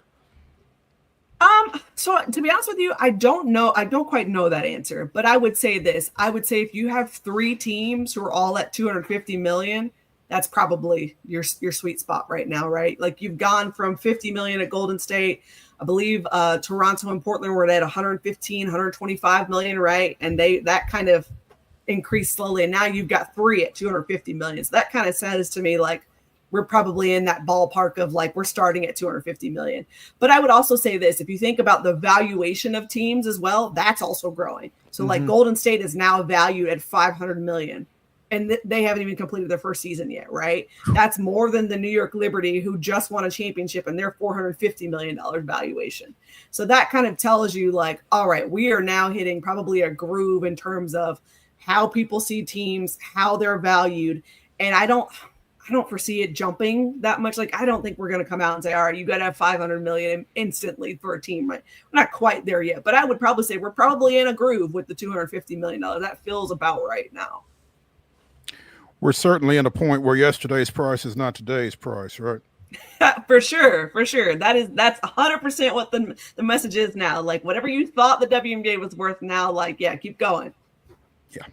Speaker 13: So to be honest with you, I don't know. I don't quite know that answer, but I would say this. I would say if you have 3 teams who are all at 250 million, that's probably your sweet spot right now, right? Like, you've gone from 50 million at Golden State. I believe Toronto and Portland were at 115, 125 million, right? And that kind of increased slowly. And now you've got 3 at 250 million. So that kind of says to me, like, we're probably in that ballpark of like, we're starting at 250 million. But I would also say this, if you think about the valuation of teams as well, that's also growing. So like Golden State is now valued at 500 million, and they haven't even completed their first season yet, right? That's more than the New York Liberty, who just won a championship, and their $450 million valuation. So that kind of tells you, like, all right, we are now hitting probably a groove in terms of how people see teams, how they're valued. And I don't foresee it jumping that much. Like, I don't think we're going to come out and say, all right, you got to have 500 million instantly for a team. Right? We're not quite there yet, but I would probably say we're probably in a groove with the $250 million. That feels about right now.
Speaker 1: We're certainly in a point where yesterday's price is not today's price, right?
Speaker 13: For sure. That's 100% what the message is now. Like, whatever you thought the WNBA was worth now, like, yeah, keep going.
Speaker 1: Yeah.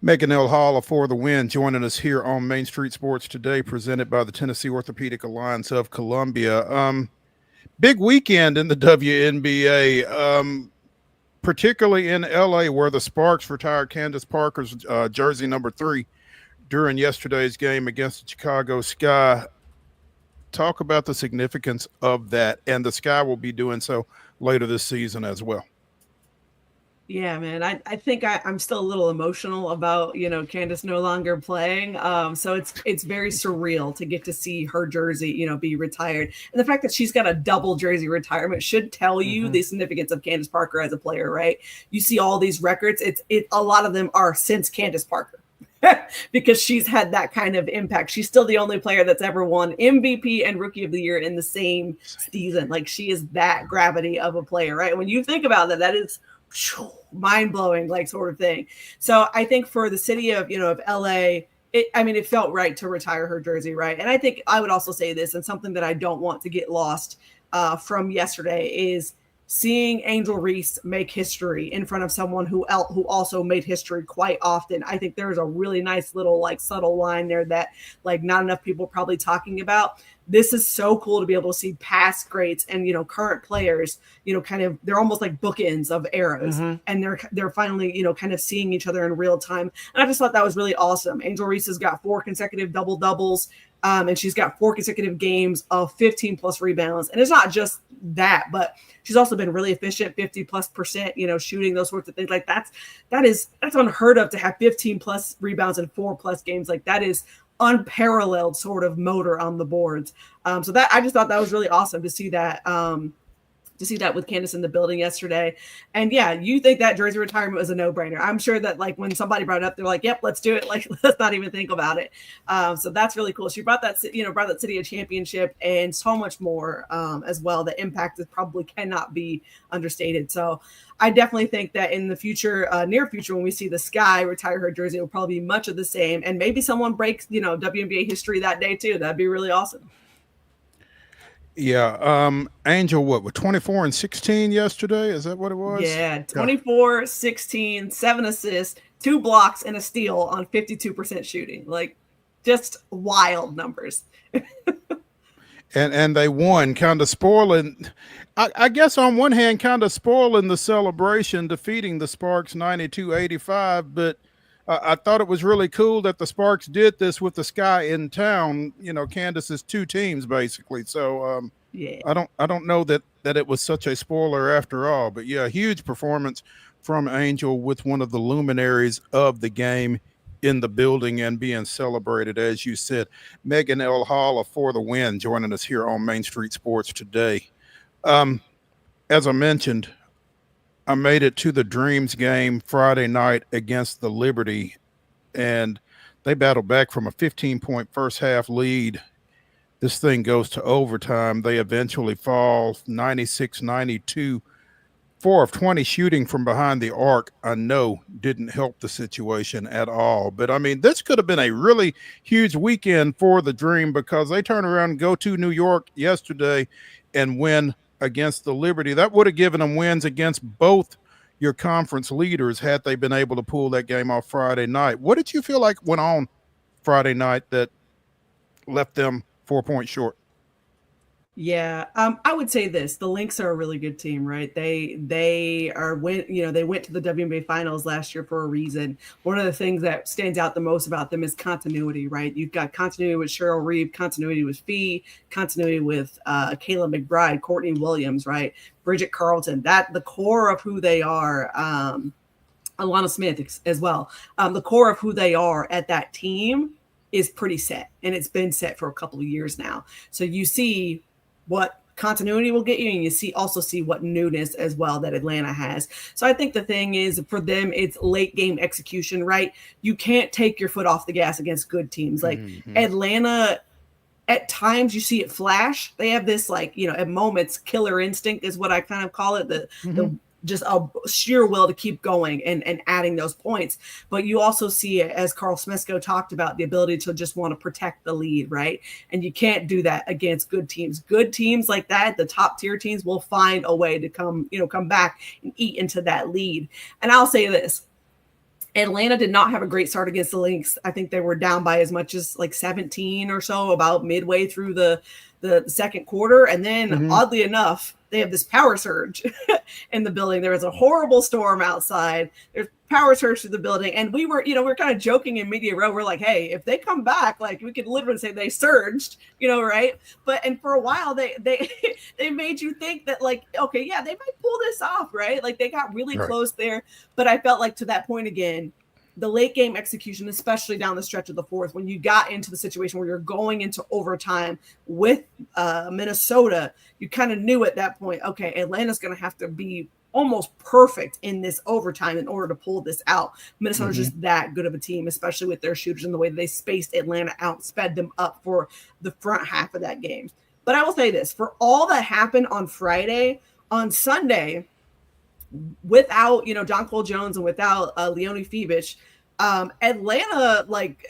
Speaker 1: Megan L. Hall of For the Win joining us here on Main Street Sports today, presented by the Tennessee Orthopedic Alliance of Columbia. Big weekend in the WNBA, particularly in LA, where the Sparks retired Candace Parker's jersey number 3 during yesterday's game against the Chicago Sky. Talk about the significance of that, and the Sky will be doing so later this season as well.
Speaker 13: Yeah, man. I think I'm still a little emotional about, Candace no longer playing. So it's very surreal to get to see her jersey, be retired. And the fact that she's got a double jersey retirement should tell you the significance of Candace Parker as a player, right? You see all these records. A lot of them are since Candace Parker. Because she's had that kind of impact. She's still the only player that's ever won MVP and Rookie of the Year in the same season. Like, she is that gravity of a player, right? When you think about that is mind-blowing, like, sort of thing. So I think for the city of LA, it felt right to retire her jersey, right? And I think I would also say this, and something that I don't want to get lost from yesterday, is seeing Angel Reese make history in front of someone who also made history quite often. I think there's a really nice little, like, subtle line there that, like, not enough people are probably talking about. This is so cool to be able to see past greats and, current players, kind of, they're almost like bookends of eras, and they're finally, kind of seeing each other in real time. And I just thought that was really awesome. Angel Reese has got 4 consecutive double doubles. And she's got 4 consecutive games of 15 plus rebounds. And it's not just that, but she's also been really efficient, 50+%, shooting, those sorts of things. Like, that's unheard of to have 15 plus rebounds in 4 plus games. Like, that is unparalleled sort of motor on the boards. So that, I just thought that was really awesome to see that. To see that with Candace in the building yesterday. And yeah, you think that jersey retirement was a no-brainer. I'm sure that, like, when somebody brought it up, they're like, yep, let's do it. Like, let's not even think about it. So that's really cool. She brought that city a championship and so much more as well. The impact is probably cannot be understated. So I definitely think that in the future, near future, when we see the Sky retire her jersey, it will probably be much of the same. And maybe someone breaks, WNBA history that day too. That'd be really awesome.
Speaker 1: Yeah. Angel, with 24 and 16 yesterday? Is that what it was?
Speaker 13: Yeah. 24, 16, 7 assists, 2 blocks, and a steal on 52% shooting. Like, just wild numbers.
Speaker 1: and they won, kind of spoiling. I guess on one hand, kind of spoiling the celebration, defeating the Sparks 92-85. But I thought it was really cool that the Sparks did this with the Sky in town. You know, Candace's two teams basically. So
Speaker 13: Yeah.
Speaker 1: I don't know that it was such a spoiler after all. But yeah, huge performance from Angel with one of the luminaries of the game in the building and being celebrated, as you said. Megan L. Hall of For the Win joining us here on Main Street Sports today. As I mentioned, I made it to the Dreams game Friday night against the Liberty, and they battled back from a 15-point first half lead. This thing goes to overtime. They eventually fall 96-92. 4 of 20 shooting from behind the arc, I know, didn't help the situation at all. But, I mean, this could have been a really huge weekend for the Dream, because they turn around and go to New York yesterday and win against the Liberty. That would have given them wins against both your conference leaders had they been able to pull that game off Friday night. What did you feel like went on Friday night that left them 4 points short?
Speaker 13: Yeah, I would say this: the Lynx are a really good team, right? They they went to the WNBA finals last year for a reason. One of the things that stands out the most about them is continuity, right? You've got continuity with Cheryl Reeve, continuity with Fee, continuity with Kayla McBride, Courtney Williams, right? Bridget Carlton. That the core of who they are. Alana Smith as well. The core of who they are at that team is pretty set, and it's been set for a couple of years now. So you see what continuity will get you, and you also see what newness as well that Atlanta has. So I think the thing is, for them, it's late game execution, right? You can't take your foot off the gas against good teams. Like Atlanta, at times you see it flash. They have this, like, at moments, killer instinct is what I kind of call it. The just a sheer will to keep going and adding those points. But you also see it, as Carl Smesko talked about, the ability to just want to protect the lead, right? And you can't do that against good teams. Good teams like that, the top tier teams, will find a way to come back and eat into that lead. And I'll say this: Atlanta did not have a great start against the Lynx. I think they were down by as much as like 17 or so about midway through the second quarter. And then oddly enough, they have this power surge in the building. There was a horrible storm outside. There's power surge through the building. And we were kind of joking in Media Row. We're like, hey, if they come back, like, we could literally say they surged, right? And for a while they made you think that, like, okay, yeah, they might pull this off, right? Like, they got really close there. But I felt like, to that point again, the late game execution, especially down the stretch of the fourth, when you got into the situation where you're going into overtime with Minnesota, you kind of knew at that point, okay, Atlanta's going to have to be almost perfect in this overtime in order to pull this out. Minnesota's just that good of a team, especially with their shooters and the way they spaced Atlanta out, sped them up for the front half of that game. But I will say this: for all that happened on Friday, on Sunday, without John Cole Jones and without Leonie Fevich, Atlanta, like,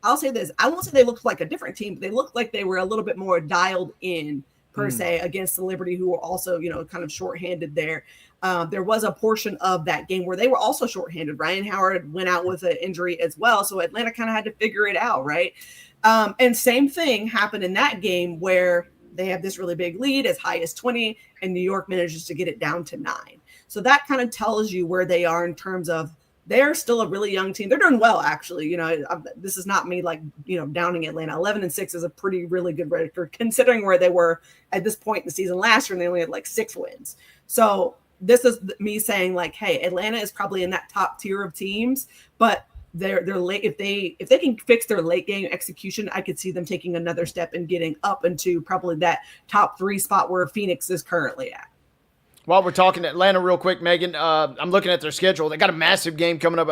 Speaker 13: I'll say this: I won't say they looked like a different team, but they looked like they were a little bit more dialed in per se against the Liberty, who were also kind of shorthanded there. There was a portion of that game where they were also shorthanded. Ryan Howard went out with an injury as well, so Atlanta kind of had to figure it out, right? And same thing happened in that game where they have this really big lead, as high as 20, and New York manages to get it down to 9. So that kind of tells you where they are in terms of, they're still a really young team. They're doing well, actually. This is not me downing Atlanta. 11-6 is a really good record, considering where they were at this point in the season last year, and they only had like 6 wins. So this is me saying, like, hey, Atlanta is probably in that top tier of teams, but they're late. If they can fix their late game execution, I could see them taking another step and getting up into probably that top 3 spot where Phoenix is currently at.
Speaker 2: While we're talking Atlanta real quick, Megan, I'm looking at their schedule. They got a massive game coming up,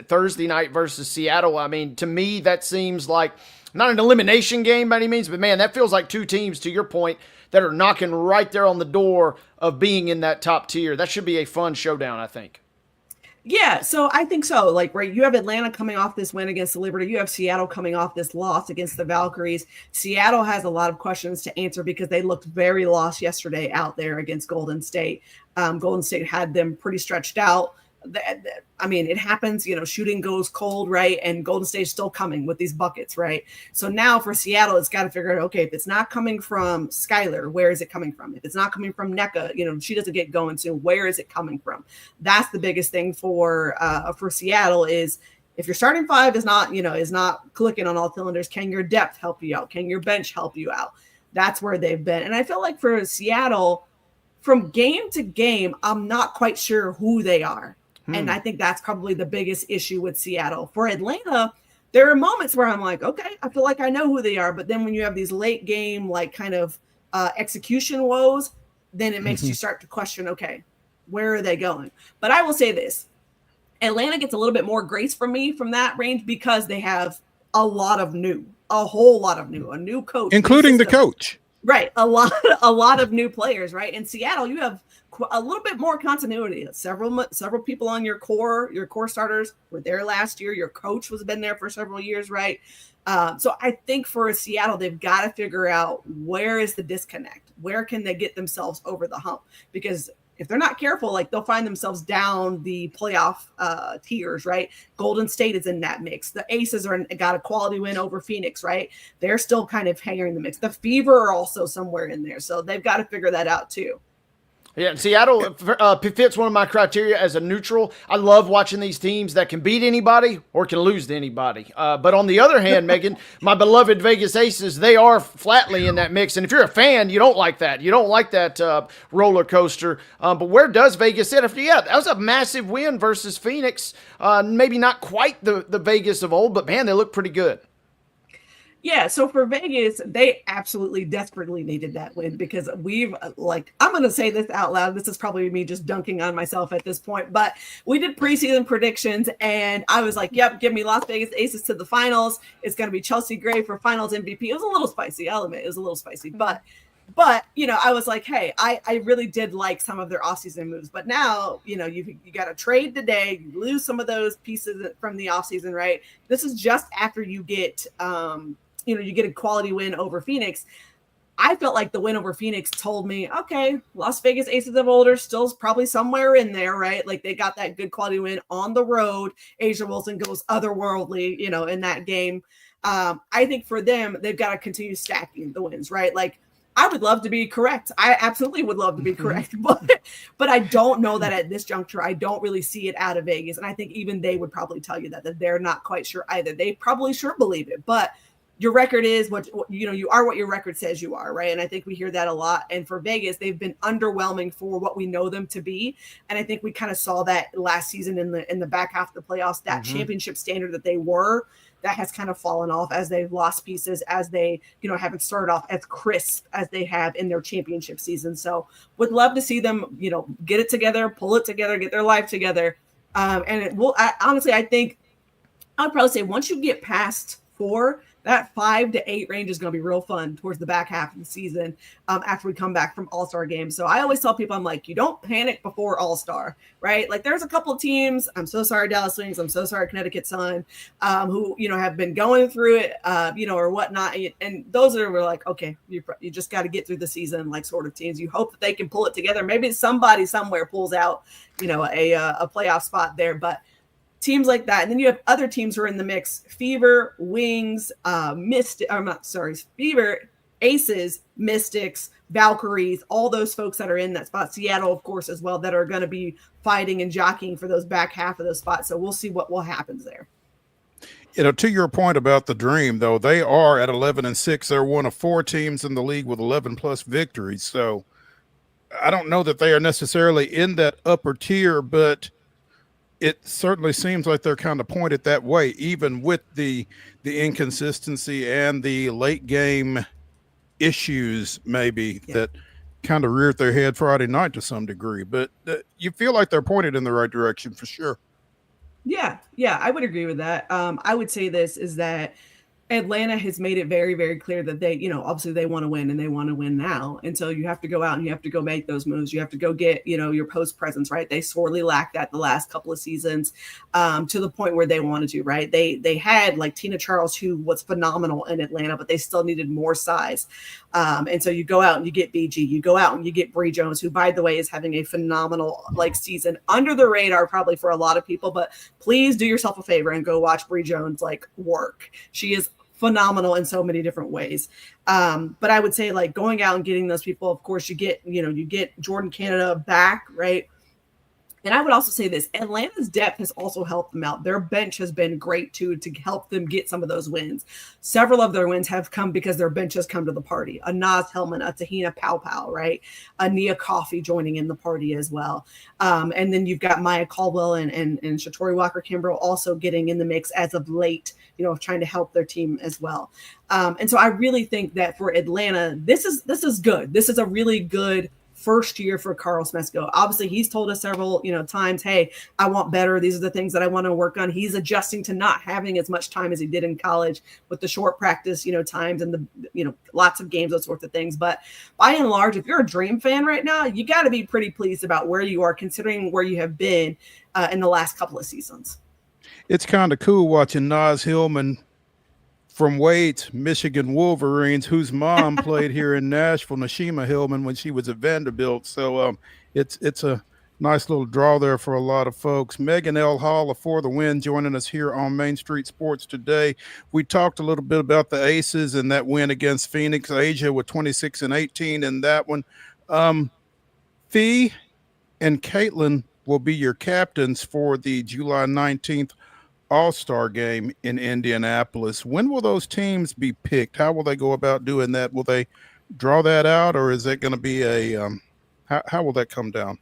Speaker 2: Thursday night versus Seattle. I mean, to me, that seems like not an elimination game by any means, but, man, that feels like 2 teams, to your point, that are knocking right there on the door of being in that top tier. That should be a fun showdown, I think.
Speaker 13: Yeah, so I think so. Like, right, you have Atlanta coming off this win against the Liberty. You have Seattle coming off this loss against the Valkyries. Seattle has a lot of questions to answer because they looked very lost yesterday out there against Golden State. Golden State had them pretty stretched out. I mean, it happens, shooting goes cold, right? And Golden State's still coming with these buckets, right? So now for Seattle, it's got to figure out, okay, if it's not coming from Skylar, where is it coming from? If it's not coming from NECA, she doesn't get going soon, where is it coming from? That's the biggest thing for Seattle is, if your starting five is not clicking on all cylinders, can your depth help you out? Can your bench help you out? That's where they've been. And I feel like for Seattle, from game to game, I'm not quite sure who they are. And I think that's probably the biggest issue with Seattle. For Atlanta, there are moments where I'm like, okay, I feel like I know who they are. But then when you have these late game, like kind of execution woes, then it makes you start to question, okay, where are they going? But I will say this. Atlanta gets a little bit more grace from me from that range because they have a whole lot of new, a new coach,
Speaker 1: including the coach,
Speaker 13: right? A lot of new players, right? In Seattle, you have a little bit more continuity. Several people on your core starters were there last year. Your coach has been there for several years, right? So I think for Seattle, they've got to figure out where is the disconnect. Where can they get themselves over the hump? Because if they're not careful, like they'll find themselves down the playoff tiers, right? Golden State is in that mix. The Aces got a quality win over Phoenix, right? They're still kind of hanging in the mix. The Fever are also somewhere in there. So they've got to figure that out too.
Speaker 2: Yeah, Seattle fits one of my criteria as a neutral. I love watching these teams that can beat anybody or can lose to anybody. But on the other hand, Megan, my beloved Vegas Aces, they are flatly in that mix. And if you're a fan, you don't like that. You don't like that roller coaster. But where does Vegas sit? That was a massive win versus Phoenix. Maybe not quite the Vegas of old, but man, they look pretty good.
Speaker 13: Yeah, so for Vegas, they absolutely desperately needed that win because I'm going to say this out loud. This is probably me just dunking on myself at this point, but we did preseason predictions and I was like, yep, give me Las Vegas Aces to the finals. It's going to be Chelsea Gray for finals MVP. It was a little spicy, I'll admit. It was a little spicy, but I was like, hey, I really did like some of their offseason moves, but now, you got to trade today, you lose some of those pieces from the offseason, right? This is just after you get, you get a quality win over Phoenix. I felt like the win over Phoenix told me, okay, Las Vegas Aces of old are still probably somewhere in there, right? Like they got that good quality win on the road. Asia Wilson goes otherworldly, in that game. I think for them, they've got to continue stacking the wins, right? Like I would love to be correct. I absolutely would love to be correct, but I don't know that at this juncture. I don't really see it out of Vegas. And I think even they would probably tell you that they're not quite sure either. They probably sure believe it, but your record is what you are what your record says you are, right? And I think we hear that a lot. And for Vegas, they've been underwhelming for what we know them to be. And I think we kind of saw that last season in the back half of the playoffs, that championship standard that they were, that has kind of fallen off as they've lost pieces, as they, haven't started off as crisp as they have in their championship season. So would love to see them, get it together, pull it together, get their life together. And it will, honestly, I think I'd probably say once you get past 4, that 5 to 8 range is going to be real fun towards the back half of the season after we come back from All-Star games. So I always tell people, I'm like, you don't panic before All-Star, right? Like there's a couple of teams, I'm so sorry, Dallas Wings, I'm so sorry, Connecticut Sun, who, have been going through it, or whatnot. And those are like, okay, you just got to get through the season, like sort of teams. You hope that they can pull it together. Maybe somebody somewhere pulls out, a playoff spot there, but teams like that. And then you have other teams who are in the mix: Fever, Wings, Fever, Aces, Mystics, Valkyries, all those folks that are in that spot. Seattle, of course, as well, that are going to be fighting and jockeying for those back half of those spots. So we'll see what will happen there.
Speaker 1: To your point about the Dream, though, they are at 11-6. They're one of 4 teams in the league with 11+ victories. So I don't know that they are necessarily in that upper tier, but it certainly seems like they're kind of pointed that way, even with the inconsistency and the late game issues, maybe that kind of reared their head Friday night to some degree. But you feel like they're pointed in the right direction for sure.
Speaker 13: Yeah, I would agree with that. I would say this is that Atlanta has made it very, very clear that they, obviously they want to win and they want to win now. And so you have to go out and you have to go make those moves. You have to go get, your post presence, right? They sorely lacked that the last couple of seasons to the point where they wanted to, right? They had like Tina Charles, who was phenomenal in Atlanta, but they still needed more size. And so you go out and you get BG, you go out and you get Bree Jones, who, by the way, is having a phenomenal season under the radar, probably for a lot of people, but please do yourself a favor and go watch Bree Jones work. She is phenomenal in so many different ways. But I would say going out and getting those people, of course, you get Jordan Canada back, right? And I would also say this, Atlanta's depth has also helped them out. Their bench has been great too, to help them get some of those wins. Several of their wins have come because their bench has come to the party. A Naz Hellman, a Tahina Pow, right? A Nia Coffey joining in the party as well. And then you've got Maya Caldwell and Shatori Walker-Kimbrell also getting in the mix as of late, trying to help their team as well. And so I really think that for Atlanta, this is good. This is a really good first year for Carl Smesko. Obviously, he's told us several, times, hey, I want better. These are the things that I want to work on. He's adjusting to not having as much time as he did in college with the short practice, times and the, lots of games, those sorts of things. But by and large, if you're a Dream fan right now, you got to be pretty pleased about where you are, considering where you have been in the last couple of seasons.
Speaker 1: It's kind of cool watching Naz Hillman from Wade's Michigan Wolverines, whose mom played here in Nashville, Nashima Hillman, when she was at Vanderbilt. So it's a nice little draw there for a lot of folks. Megan L. Hall of For the Win joining us here on Main Street Sports today. We talked a little bit about the Aces and that win against Phoenix. Asia with 26-18 in that one. Fee and Caitlin will be your captains for the July 19th All-Star game in Indianapolis. When will those teams be picked? How will they go about doing that? Will they draw that out, or is that going to be a how will that come down,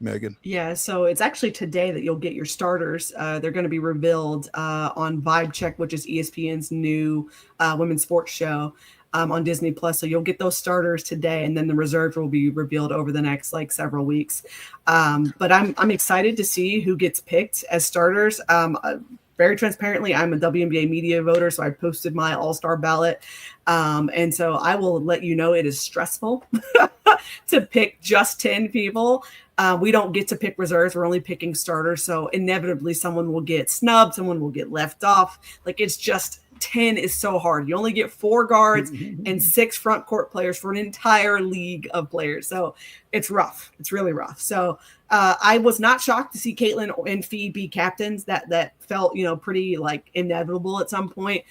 Speaker 1: Megan?
Speaker 13: Yeah, so it's actually today that you'll get your starters. They're going to be revealed on Vibe Check, which is ESPN's new women's sports show on Disney Plus. So you'll get those starters today, and then the reserves will be revealed over the next several weeks. But I'm excited to see who gets picked as starters. Very transparently, I'm a WNBA media voter, so I posted my all-star ballot. And so I will let you know it is stressful to pick just 10 people. We don't get to pick reserves. We're only picking starters. So inevitably someone will get snubbed. Someone will get left off. It's just 10 is so hard. You only get 4 guards and 6 front court players for an entire league of players. So it's rough. It's really rough. So I was not shocked to see Caitlin and Fee be captains. That felt, pretty inevitable at some point.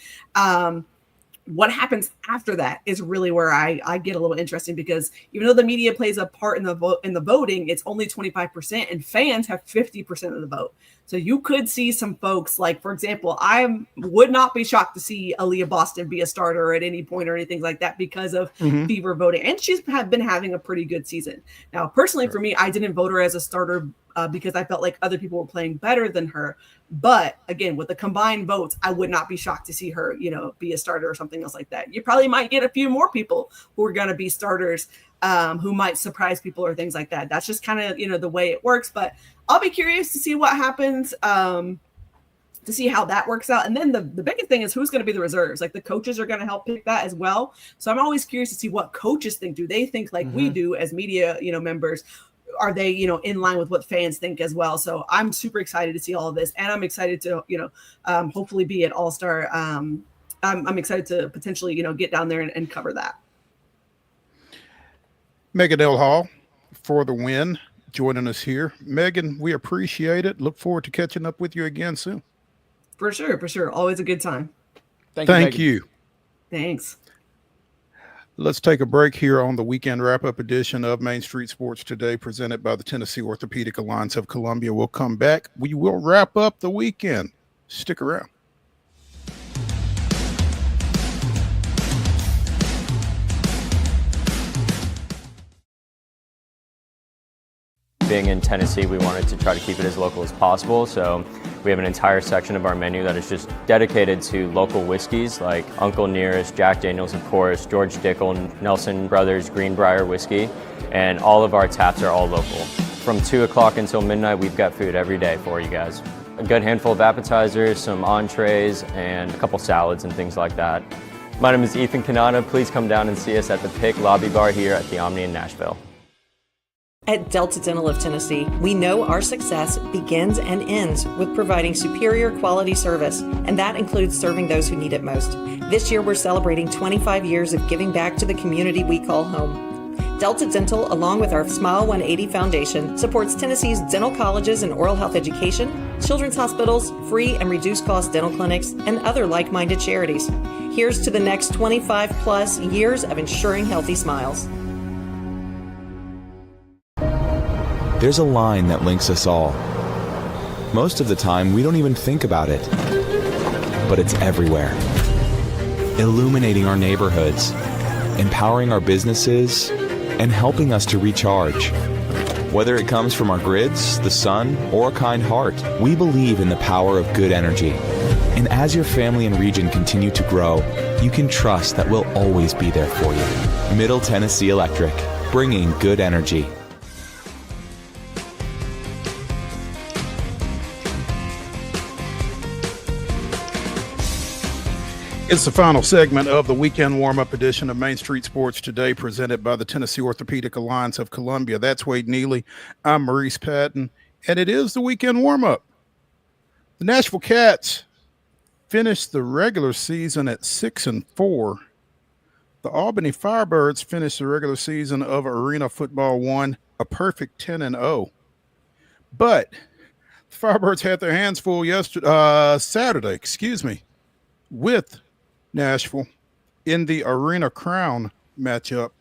Speaker 13: What happens after that is really where I get a little interesting, because even though the media plays a part in the voting, it's only 25%, and fans have 50% of the vote. So you could see some folks, for example, I would not be shocked to see Aaliyah Boston be a starter at any point or anything like that because of fever voting. And she's been having a pretty good season. Now, personally, for me, I didn't vote her as a starter because I felt like other people were playing better than her. But again, with the combined votes, I would not be shocked to see her, be a starter or something else like that. You probably might get a few more people who are going to be starters who might surprise people or things like that. That's just kind of, the way it works. But I'll be curious to see what happens, to see how that works out. And then the biggest thing is who's going to be the reserves. The coaches are going to help pick that as well. So I'm always curious to see what coaches think. Do they think we do as media, members? Are they, in line with what fans think as well? So I'm super excited to see all of this, and I'm excited to, hopefully be at All-Star. I'm excited to potentially, get down there and cover that.
Speaker 1: Megan L. Hall For the Win joining us here. Megan, we appreciate it. Look forward to catching up with you again soon.
Speaker 13: For sure. Always a good time.
Speaker 1: Thank you.
Speaker 13: Thanks.
Speaker 1: Let's take a break here on the weekend wrap-up edition of Main Street Sports Today, presented by the Tennessee Orthopedic Alliance of Columbia. We'll come back. We will wrap up the weekend. Stick around.
Speaker 14: Being in Tennessee, we wanted to try to keep it as local as possible, so we have an entire section of our menu that is just dedicated to local whiskeys like Uncle Nearest, Jack Daniels, of course, George Dickel, Nelson Brothers, Greenbrier Whiskey, and all of our taps are all local. From 2 o'clock until midnight, we've got food every day for you guys. a good handful of appetizers, some entrees, and a couple salads and things like that. My name is Ethan Kanata. Please come down and see us at the PIC Lobby Bar here at the Omni in Nashville.
Speaker 15: At Delta Dental of Tennessee, we know our success begins and ends with providing superior quality service, and that includes serving those who need it most. This year, we're celebrating 25 years of giving back to the community we call home. Delta Dental, along with our Smile 180 Foundation, supports Tennessee's dental colleges and oral health education, children's hospitals, free and reduced cost dental clinics, and other like-minded charities. Here's to the next 25 plus years of ensuring healthy smiles.
Speaker 16: There's a line that links us all. Most of the time, we don't even think about it, but it's everywhere. Illuminating our neighborhoods, empowering our businesses, and helping us to recharge. Whether it comes from our grids, the sun, or a kind heart, we believe in the power of good energy. And as your family and region continue to grow, you can trust that we'll always be there for you. Middle Tennessee Electric, bringing good energy.
Speaker 1: It's the final segment of the weekend warm-up edition of Main Street Sports Today, presented by the Tennessee Orthopedic Alliance of Columbia. That's Wade Neely. I'm Maurice Patton, and it is the weekend warm-up. The Nashville Cats finished the regular season at 6-4. The Albany Firebirds finished the regular season of Arena Football 1, a perfect 10-0. But the Firebirds had their hands full Saturday, with Nashville in the Arena Crown matchup,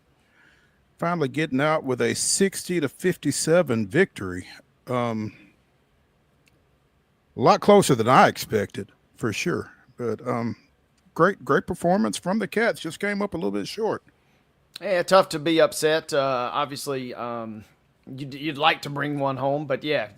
Speaker 1: finally getting out with a 60-57 victory. A lot closer than I expected, for sure. But great performance from the Cats. Just came up a little bit short.
Speaker 2: Yeah, tough to be upset. Obviously, you'd like to bring one home, but yeah,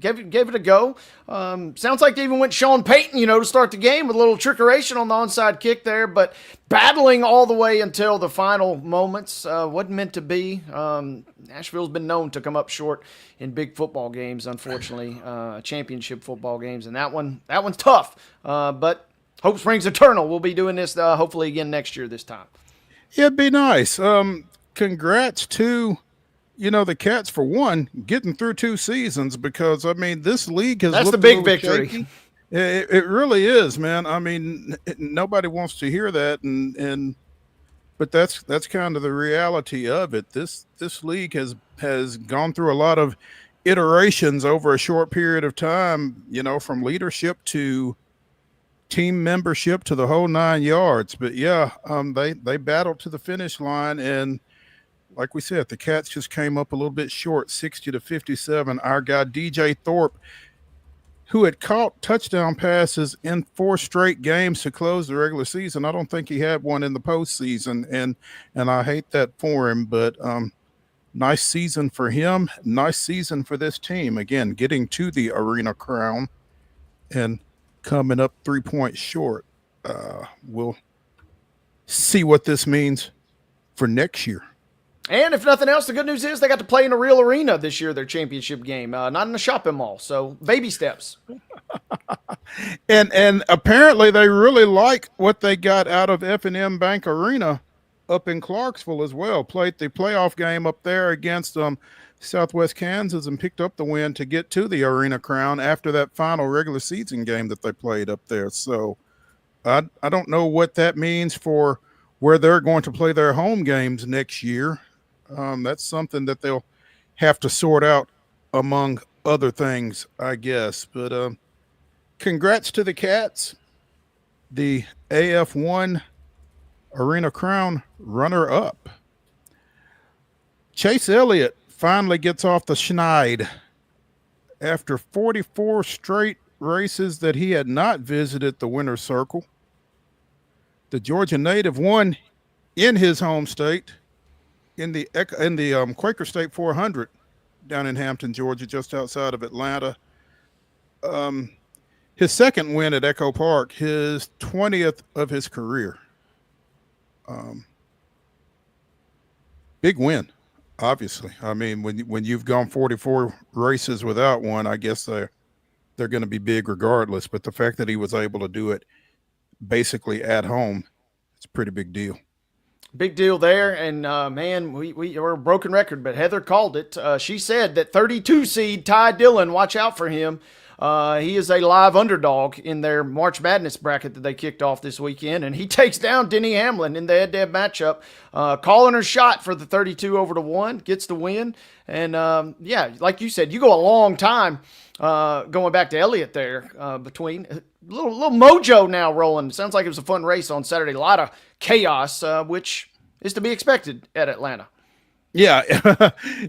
Speaker 2: gave it a go. Sounds like they even went Sean Payton, to start the game with a little trickeration on the onside kick there, but battling all the way until the final moments. Wasn't meant to be. Nashville's been known to come up short in big football games, unfortunately, championship football games, and that one's tough. But hope springs eternal. We'll be doing this hopefully again next year this time.
Speaker 1: Yeah, it'd be nice. Congrats to the Cats, for one, getting through 2 seasons, because, this league has
Speaker 2: That's
Speaker 1: looked
Speaker 2: the big
Speaker 1: a little
Speaker 2: victory.
Speaker 1: shaky. It really is, man. Nobody wants to hear that, but that's kind of the reality of it. This league has gone through a lot of iterations over a short period of time, from leadership to team membership to the whole 9 yards. But yeah, they battled to the finish line, and like we said, the Cats just came up a little bit short, 60-57. Our guy DJ Thorpe, who had caught touchdown passes in 4 straight games to close the regular season, I don't think he had one in the postseason, and I hate that for him. But nice season for him, nice season for this team. Again, getting to the Arena Crown and coming up 3 points short. We'll see what this means for next year.
Speaker 2: And if nothing else, the good news is they got to play in a real arena this year, their championship game, not in a shopping mall. So baby steps.
Speaker 1: And apparently they really like what they got out of F&M Bank Arena up in Clarksville as well. Played the playoff game up there against Southwest Kansas and picked up the win to get to the Arena Crown after that final regular season game that they played up there. So I don't know what that means for where they're going to play their home games next year. That's something that they'll have to sort out among other things, I guess. But congrats to the Cats, the AF1 Arena Crown runner-up. Chase Elliott finally gets off the schneid after 44 straight races that he had not visited the winner's circle. The Georgia native won in his home state in the Quaker State 400 down in Hampton, Georgia, just outside of Atlanta. His second win at Echo Park, his 20th of his career. Big win, obviously. When you've gone 44 races without one, I guess they're going to be big regardless. But the fact that he was able to do it basically at home, it's a pretty big deal.
Speaker 2: Big deal there. And man, we are a broken record, but Heather called it. She said that 32 seed Ty Dillon, watch out for him. He is a live underdog in their March Madness bracket that they kicked off this weekend, and he takes down Denny Hamlin in the head-to-head matchup, calling her shot for the 32 over to 1, gets the win. And yeah, like you said, you go a long time going back to Elliott there between. Little mojo now rolling. Sounds like it was a fun race on Saturday. A lot of chaos, which is to be expected at Atlanta.
Speaker 1: Yeah,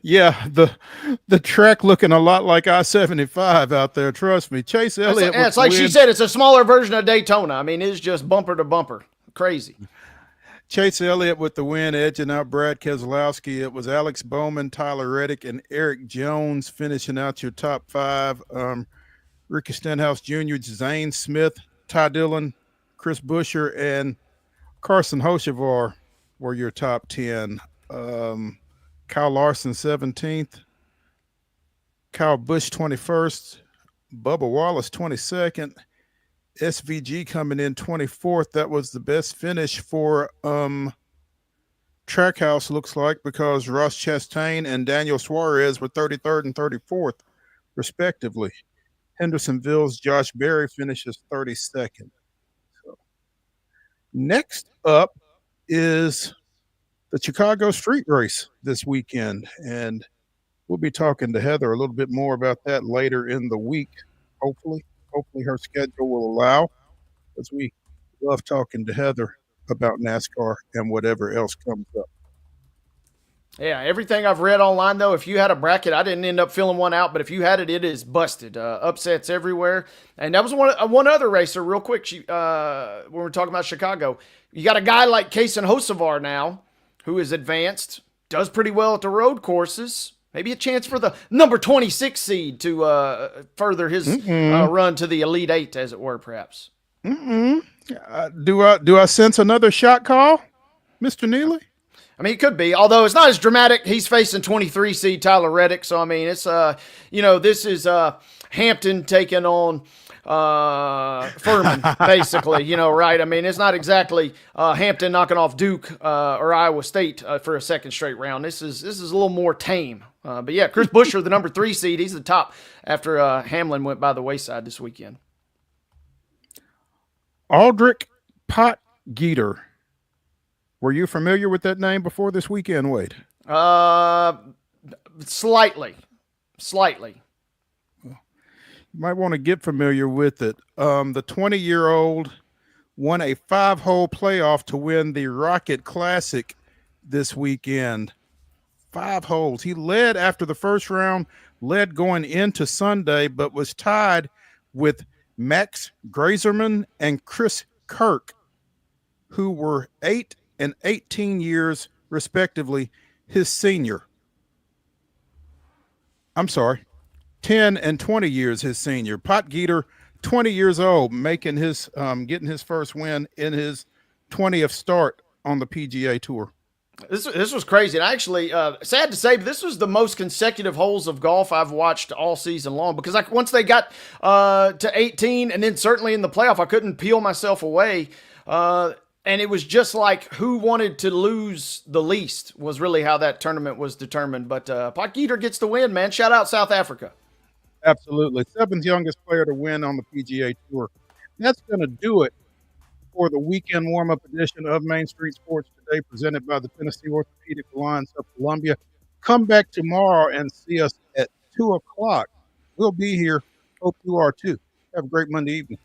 Speaker 1: yeah. The track looking a lot like I-75 out there. Trust me, Chase Elliott.
Speaker 2: It's like she said, it's a smaller version of Daytona. I mean, it's just bumper to bumper, crazy.
Speaker 1: Chase Elliott with the win, edging out Brad Keselowski. It was Alex Bowman, Tyler Reddick, and Eric Jones finishing out your top 5. Ricky Stenhouse Jr., Zane Smith, Ty Dillon, Chris Buescher, and Carson Hocevar were your top 10. Kyle Larson 17th, Kyle Busch 21st, Bubba Wallace 22nd, SVG coming in 24th. That was the best finish for Trackhouse, looks like, because Ross Chastain and Daniel Suarez were 33rd and 34th, respectively. Hendersonville's Josh Berry finishes 32nd. So, next up is the Chicago Street Race this weekend, and we'll be talking to Heather a little bit more about that later in the week. Hopefully her schedule will allow, because we love talking to Heather about NASCAR and whatever else comes up.
Speaker 2: Yeah, everything I've read online, though, if you had a bracket, I didn't end up filling one out, but if you had it, it is busted. Upsets everywhere. And that was one other racer, real quick, when we're talking about Chicago. You got a guy like Kason Hocevar now, who is advanced, does pretty well at the road courses. Maybe a chance for the number 26 seed to further his run to the Elite Eight, as it were, perhaps.
Speaker 1: Do I sense another shot call, Mr. Neely?
Speaker 2: I mean, it could be, although it's not as dramatic. He's facing 23 seed Tyler Reddick. So, I mean, it's, this is Hampton taking on Furman, basically, right? I mean, it's not exactly Hampton knocking off Duke or Iowa State for a second straight round. This is a little more tame. But yeah, Chris Buescher, the number 3 seed, he's the top after Hamlin went by the wayside this weekend.
Speaker 1: Aldrich Potgieter. Were you familiar with that name before this weekend, Wade?
Speaker 2: Slightly.
Speaker 1: You might want to get familiar with it. The 20-year-old won a 5-hole playoff to win the Rocket Classic this weekend. 5 holes. He led after the first round, led going into Sunday, but was tied with Max Grazerman and Chris Kirk, who were 8 and 18 years, respectively, his senior. I'm sorry, 10 and 20 years his senior. Potgieter, 20 years old, making his getting his first win in his 20th start on the PGA Tour.
Speaker 2: This was crazy. And actually, sad to say, but this was the most consecutive holes of golf I've watched all season long, because once they got to 18 and then certainly in the playoff, I couldn't peel myself away. And it was just like who wanted to lose the least was really how that tournament was determined. But Potgieter gets the win, man. Shout out South Africa.
Speaker 1: Absolutely. 7th youngest player to win on the PGA Tour. That's going to do it for the weekend warm-up edition of Main Street Sports Today, presented by the Tennessee Orthopedic Alliance of Columbia. Come back tomorrow and see us at 2 o'clock. We'll be here. Hope you are too. Have a great Monday evening.